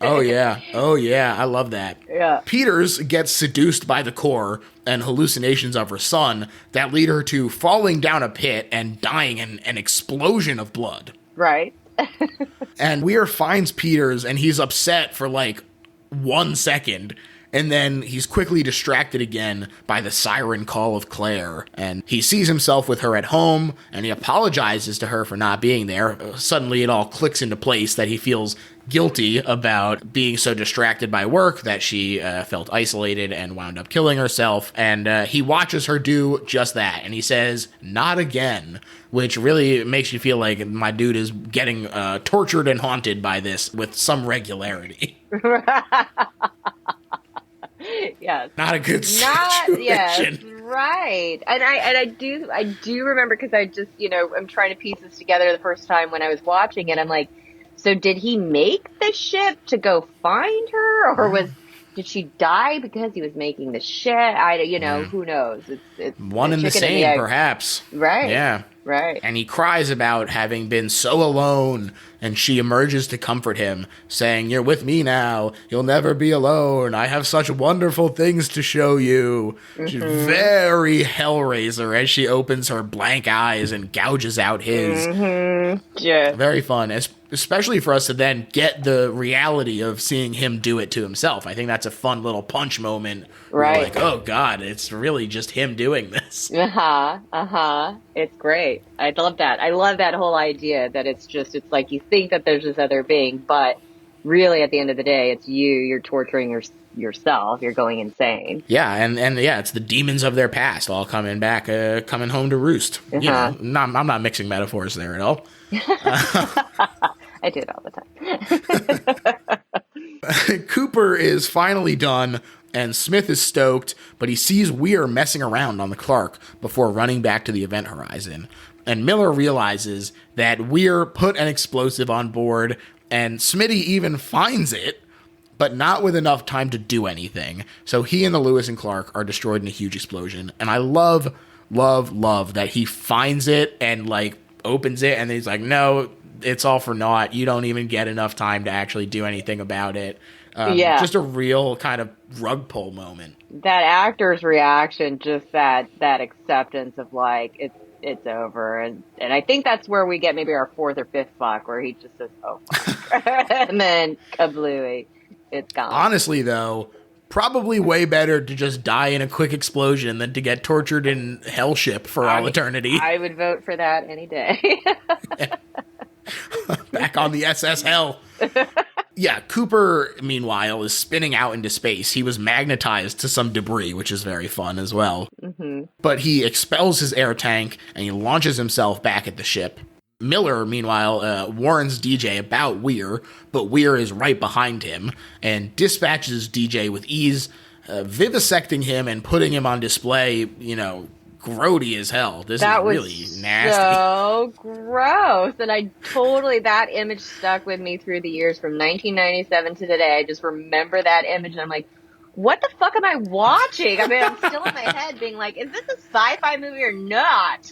Oh yeah. Oh yeah. I love that. Yeah. Peters gets seduced by the core and hallucinations of her son that lead her to falling down a pit and dying in an explosion of blood. Right. And Weir finds Peters and he's upset for like 1 second. And then he's quickly distracted again by the siren call of Claire. And he sees himself with her at home, and he apologizes to her for not being there. Suddenly it all clicks into place that he feels guilty about being so distracted by work that she felt isolated and wound up killing herself. And he watches her do just that. And he says, "Not again," which really makes you feel like my dude is getting tortured and haunted by this with some regularity. Yes. Not a good situation. Yes, right. And I do remember, because I just, I'm trying to piece this together the first time when I was watching it. I'm like, so did he make the ship to go find her, or did she die because he was making the ship? Who knows? It's one and the same, perhaps. Right. Yeah. Right. And he cries about having been so alone, and she emerges to comfort him, saying, "You're with me now. You'll never be alone. I have such wonderful things to show you." Mm-hmm. She's very Hellraiser as she opens her blank eyes and gouges out his. Mm-hmm. Yeah. Very fun, especially for us to then get the reality of seeing him do it to himself. I think that's a fun little punch moment. Right. Like, oh God, it's really just him doing this. It's great. I love that. I love that whole idea that it's like you think that there's this other being, but really at the end of the day, it's you're torturing yourself. You're going insane. Yeah. And yeah, it's the demons of their past all coming home to roost. I'm not mixing metaphors there at all. I do it all the time. Cooper is finally done, and Smith is stoked, but he sees Weir messing around on the Clark before running back to the event horizon. And Miller realizes that Weir put an explosive on board, and Smitty even finds it, but not with enough time to do anything. So he and the Lewis and Clark are destroyed in a huge explosion. And I love that he finds it and like opens it, and he's like, "No, it's all for naught. You don't even get enough time to actually do anything about it." Just a real kind of rug pull moment. That actor's reaction, just that acceptance of like it's over, and I think that's where we get maybe our fourth or fifth fuck, where he just says, "Oh fuck," and then kablooey, it's gone. Honestly, though, probably way better to just die in a quick explosion than to get tortured in hell ship for all eternity. I would vote for that any day. Back on the SS Hell. Yeah, Cooper, meanwhile, is spinning out into space. He was magnetized to some debris, which is very fun as well. Mm-hmm. But he expels his air tank, and he launches himself back at the ship. Miller, meanwhile, warns DJ about Weir, but Weir is right behind him, and dispatches DJ with ease, vivisecting him and putting him on display, grody as hell. This is really nasty. So gross. And that image stuck with me through the years from 1997 to today. I just remember that image, and I'm like, what the fuck am I watching? I mean, I'm still in my head being like, is this a sci-fi movie or not?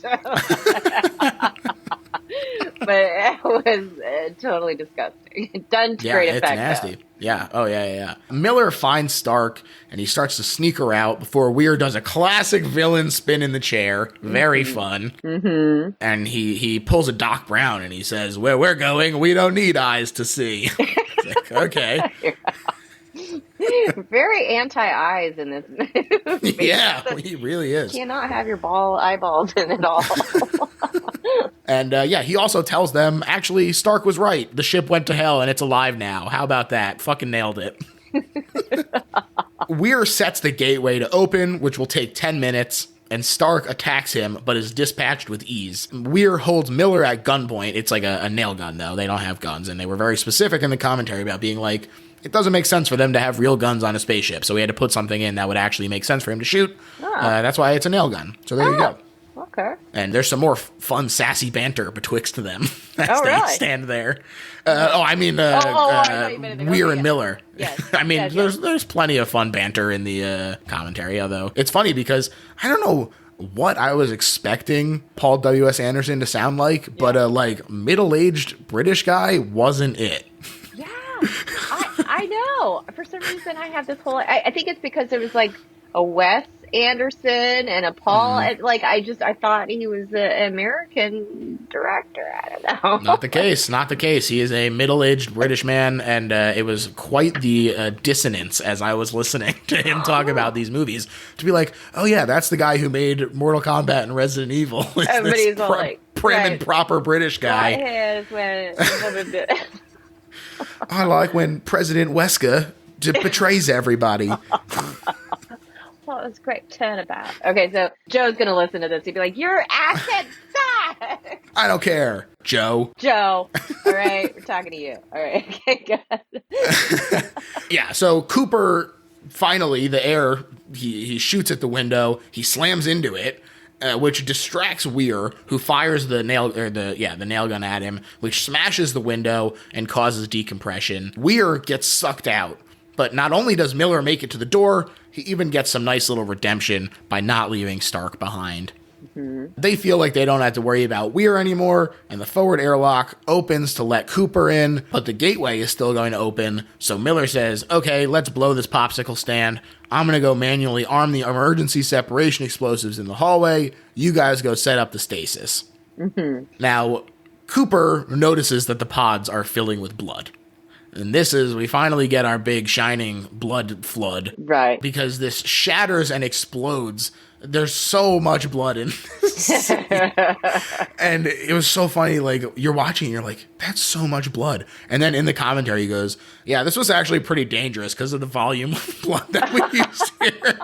But it was totally disgusting. Done to great effect. Yeah, it's nasty. Though. Yeah. Oh, yeah. Miller finds Stark, and he starts to sneak her out before Weir does a classic villain spin in the chair. Very fun. Mm-hmm. And he pulls a Doc Brown, and he says, "Where we're going, we don't need eyes to see." It's like, okay. Very anti-eyes in this movie. Yeah, he really is. You cannot have your eyeballs in it all. And he also tells them, actually, Stark was right. The ship went to hell and it's alive now. How about that? Fucking nailed it. Weir sets the gateway to open, which will take 10 minutes, and Stark attacks him, but is dispatched with ease. Weir holds Miller at gunpoint. It's like a nail gun, though. They don't have guns, and they were very specific in the commentary about being like, it doesn't make sense for them to have real guns on a spaceship, so we had to put something in that would actually make sense for him to shoot. That's why it's a nail gun. So there you go. Okay. And there's some more fun, sassy banter betwixt them as they stand there. Weir and Miller. Yes. There's plenty of fun banter in the commentary, although it's funny because, I don't know, what I was expecting Paul W.S. Anderson to sound like, but a like middle-aged British guy wasn't it. Yeah, I know. For some reason, I have this whole. I think it's because there was like a Wes Anderson and a Paul. And, like I thought he was an American director. I don't know. Not the case. Not the case. He is a middle-aged British man, and it was quite the dissonance as I was listening to him talk about these movies to be like, oh yeah, that's the guy who made Mortal Kombat and Resident Evil. Everybody's all like prim and proper British guy. I like when President Wesker betrays everybody. Well, it was a great turnabout. Okay, so Joe's going to listen to this. He'd be like, your accent sucks! I don't care, Joe. Joe. All right, we're talking to you. All right, okay, good. Yeah, so Cooper, finally, the air, he shoots at the window. He slams into it, which distracts Weir, who fires the nail gun at him, which smashes the window and causes decompression. Weir gets sucked out. But not only does Miller make it to the door, he even gets some nice little redemption by not leaving Stark behind. Mm-hmm. They feel like they don't have to worry about Weir anymore, and the forward airlock opens to let Cooper in, but the gateway is still going to open, so Miller says, okay, let's blow this popsicle stand. I'm going to go manually arm the emergency separation explosives in the hallway. You guys go set up the stasis. Mm-hmm. Now, Cooper notices that the pods are filling with blood. And we finally get our big shining blood flood. Right. Because this shatters and explodes. There's so much blood in this. And it was so funny, like, you're watching and you're like, that's so much blood. And then in the commentary he goes, yeah, this was actually pretty dangerous because of the volume of blood that we used here.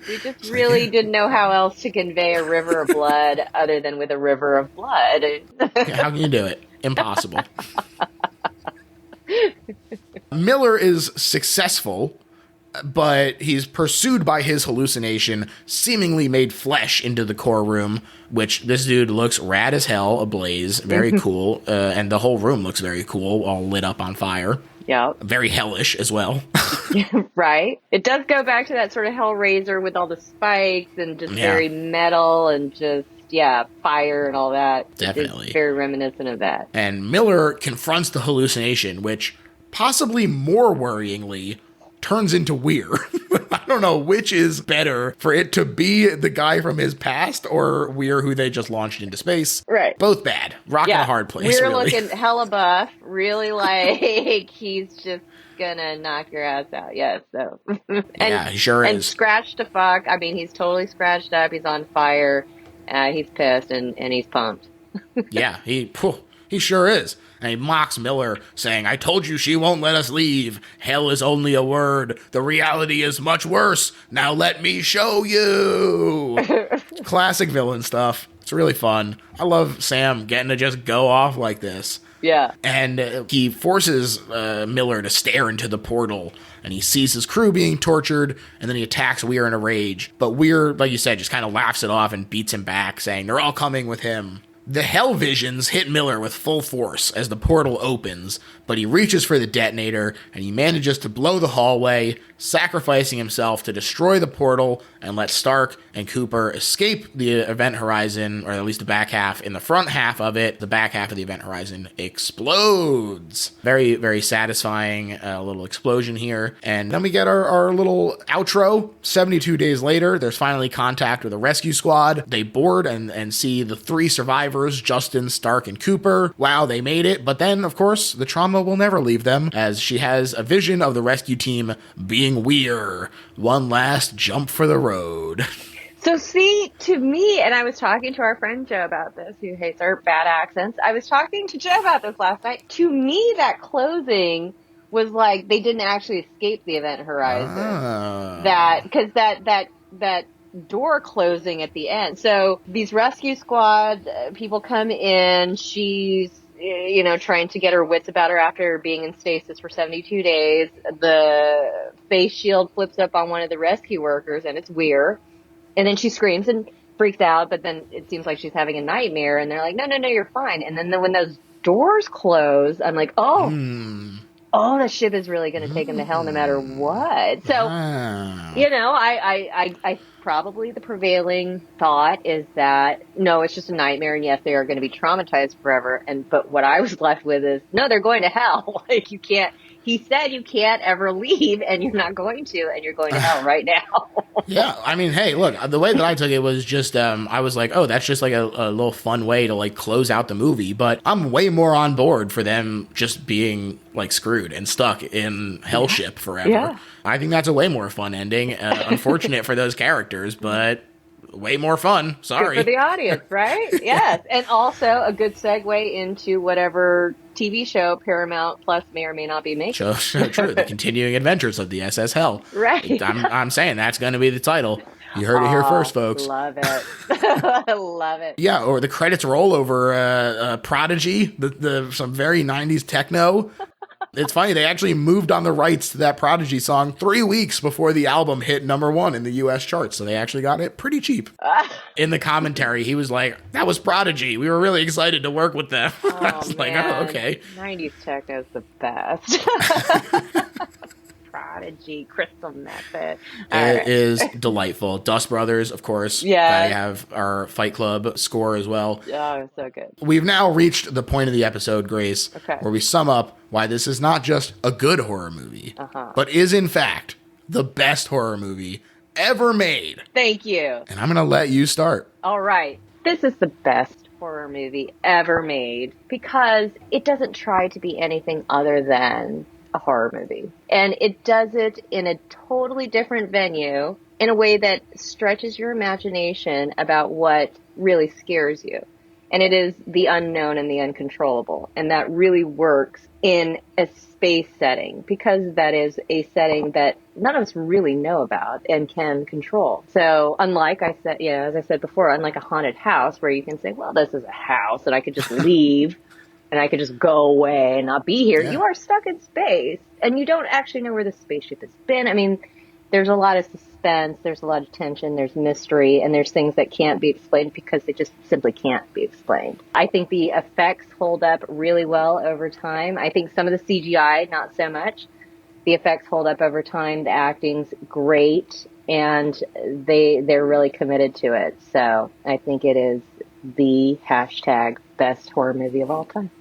We just really didn't know how else to convey a river of blood other than with a river of blood. How can you do it? Impossible. Miller is successful, but he's pursued by his hallucination, seemingly made flesh into the core room, which this dude looks rad as hell, ablaze, very cool, and the whole room looks very cool, all lit up on fire. Yeah. Very hellish as well. Right. It does go back to that sort of Hellraiser with all the spikes and just very metal and just, fire and all that. Definitely. It's very reminiscent of that. And Miller confronts the hallucination, which possibly more worryingly turns into Weir. I don't know which is better, for it to be the guy from his past or Weir who they just launched into space. Right. Both bad. Rock in a hard place. Weir really. Looking hella buff, really like he's just gonna knock your ass out. Yes. So. He sure is. And scratched to fuck. I mean, he's totally scratched up. He's on fire. He's pissed and he's pumped. Yeah, he sure is. And he mocks Miller, saying, I told you she won't let us leave. Hell is only a word. The reality is much worse. Now let me show you. Classic villain stuff. It's really fun. I love Sam getting to just go off like this. Yeah. And he forces Miller to stare into the portal, and he sees his crew being tortured, and then he attacks Weir in a rage. But Weir, like you said, just kind of laughs it off and beats him back, saying they're all coming with him. The Hell Visions hit Miller with full force as the portal opens, but he reaches for the detonator, and he manages to blow the hallway, sacrificing himself to destroy the portal and let Stark and Cooper escape the event horizon, or at least the back half. In the front half of it, the back half of the event horizon explodes. Very, very satisfying little explosion here. And then we get our little outro. 72 days later, there's finally contact with a rescue squad. They board and see the three survivors, Justin, Stark, and Cooper. Wow, they made it. But then, of course, the trauma will never leave them, as she has a vision of the rescue team being Weir. One last jump for the road. So see, to me, and I was talking to our friend Joe about this, who hates our bad accents. I was talking to Joe about this last night. To me, that closing was like they didn't actually escape the event horizon. Because that door closing at the end. So these rescue squad people come in. She's trying to get her wits about her after being in stasis for 72 days. The face shield flips up on one of the rescue workers, and it's Weir. And then she screams and freaks out, but then it seems like she's having a nightmare, and they're like, no, you're fine. And then when those doors close, I'm like, oh, oh, the ship is really going to take him to hell no matter what. So, Ah. I probably the prevailing thought is that no, it's just a nightmare, and yes, they are going to be traumatized forever. But what I was left with is no, they're going to hell. Like you can't. He said you can't ever leave, and you're not going to, and you're going to hell right now. Yeah, I mean, hey, look, the way that I took it was just, I was like, oh, that's just like a little fun way to like close out the movie. But I'm way more on board for them just being like screwed and stuck in hell ship forever. Yeah. I think that's a way more fun ending. Unfortunate for those characters, but way more fun. Sorry. Good for the audience, right? Yes. And also a good segue into whatever TV show Paramount Plus may or may not be making. True. The continuing adventures of the SS Hell. Right. I'm saying that's going to be the title. You heard it here first, folks. Love it. I love it. Yeah, or the credits roll over Prodigy, some very 90s techno. It's funny, they actually moved on the rights to that Prodigy song 3 weeks before the album hit #1 in the US charts, so they actually got it pretty cheap. In the commentary, he was like, that was Prodigy. We were really excited to work with them. I was like, oh, okay. 90s techno is the best. Prodigy, Crystal Method. It is delightful. Dust Brothers, of course. Yeah. They have our Fight Club score as well. Oh, so good. We've now reached the point of the episode, Grace, Okay. where we sum up why this is not just a good horror movie, but is in fact the best horror movie ever made. Thank you. And I'm going to let you start. All right. This is the best horror movie ever made because it doesn't try to be anything other than a horror movie. And it does it in a totally different venue in a way that stretches your imagination about what really scares you. And it is the unknown and the uncontrollable. And that really works in a space setting because that is a setting that none of us really know about and can control. So unlike I said, as I said before, unlike a haunted house where you can say, well, this is a house and I could just leave and I could just go away and not be here. Yeah. You are stuck in space and you don't actually know where the spaceship has been. I mean, there's a lot of suspense, there's a lot of tension, there's mystery, and there's things that can't be explained because they just simply can't be explained. I think the effects hold up really well over time. I think some of the CGI, not so much. The effects hold up over time. The acting's great, and they're really committed to it. So I think it is the hashtag best horror movie of all time.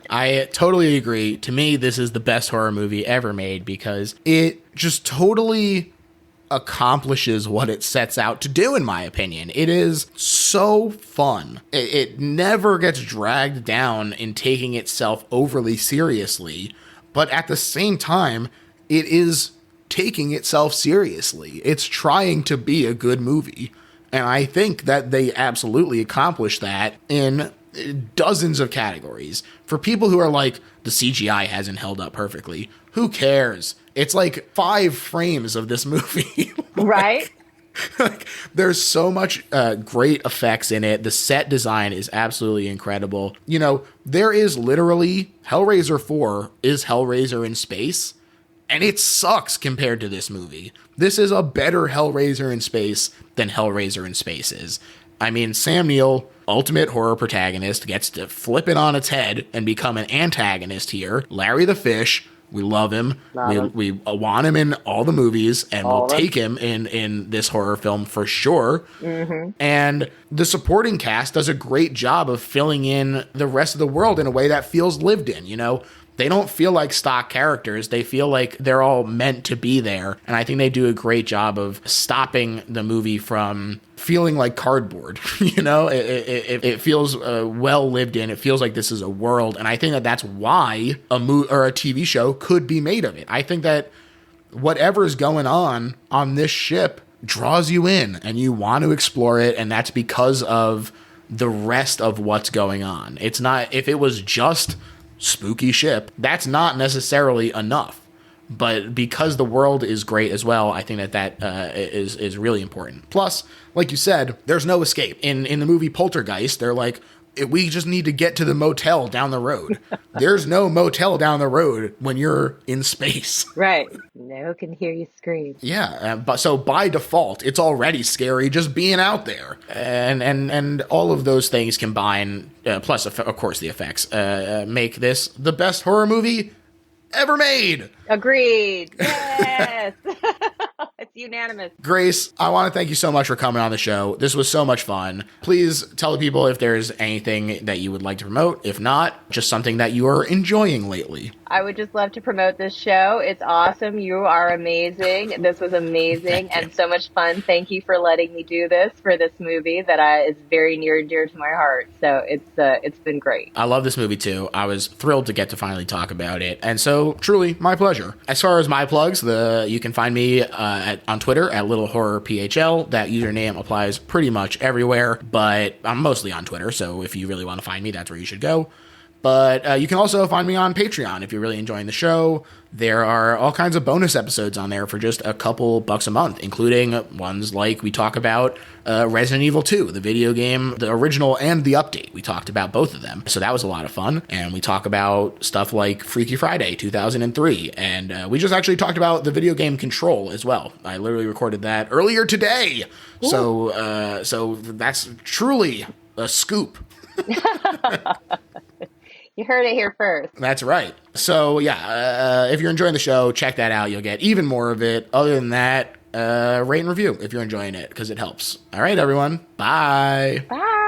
I totally agree. To me, this is the best horror movie ever made because it just totally accomplishes what it sets out to do, in my opinion. It is so fun. It never gets dragged down in taking itself overly seriously, but at the same time, it is taking itself seriously. It's trying to be a good movie. And I think that they absolutely accomplish that in dozens of categories. For people who are like, the CGI hasn't held up perfectly, who cares? It's like 5 frames of this movie. Right? Like, there's so much great effects in it. The set design is absolutely incredible. You know, there is literally, Hellraiser 4 is Hellraiser in space, and it sucks compared to this movie. This is a better Hellraiser in space than Hellraiser in space is. I mean, Sam Neill, ultimate horror protagonist, gets to flip it on its head and become an antagonist here. Larry the Fish, we love him. We want him in all the movies, and we'll take him in this horror film for sure. Mm-hmm. And the supporting cast does a great job of filling in the rest of the world in a way that feels lived in, you know? They don't feel like stock characters. They feel like they're all meant to be there. And I think they do a great job of stopping the movie from feeling like cardboard. You know, it feels well lived in. It feels like this is a world. And I think that that's why a TV show could be made of it. I think that whatever's going on this ship draws you in and you want to explore it. And that's because of the rest of what's going on. It's not, if it was just spooky ship, that's not necessarily enough, but because the world is great as well, I think that is really important. Plus, like you said, there's no escape. In the movie Poltergeist, they're like, we just need to get to the motel down the road. There's no motel down the road when you're in space. Right. No can hear you scream. Yeah, but so by default, it's already scary just being out there. And all of those things combine, plus, of course, the effects, make this the best horror movie ever made. Agreed. Yes. It's unanimous. Grace, I want to thank you so much for coming on the show. This was so much fun. Please tell the people if there's anything that you would like to promote. If not, just something that you are enjoying lately. I would just love to promote this show. It's awesome. You are amazing. This was amazing and so much fun. Thank you for letting me do this for this movie that is very near and dear to my heart. So it's been great. I love this movie too. I was thrilled to get to finally talk about it. And so truly my pleasure. As far as my plugs, you can find me on Twitter at Little Horror PHL. That username applies pretty much everywhere, but I'm mostly on Twitter. So if you really want to find me, that's where you should go. But you can also find me on Patreon if you're really enjoying the show. There are all kinds of bonus episodes on there for just a couple bucks a month, including ones like we talk about Resident Evil 2, the video game, the original and the update. We talked about both of them. So that was a lot of fun. And we talk about stuff like Freaky Friday 2003. And we just actually talked about the video game Control as well. I literally recorded that earlier today. So that's truly a scoop. You heard it here first. That's right. So, yeah, if you're enjoying the show, check that out. You'll get even more of it. Other than that, rate and review if you're enjoying it, because it helps. All right, everyone. Bye. Bye.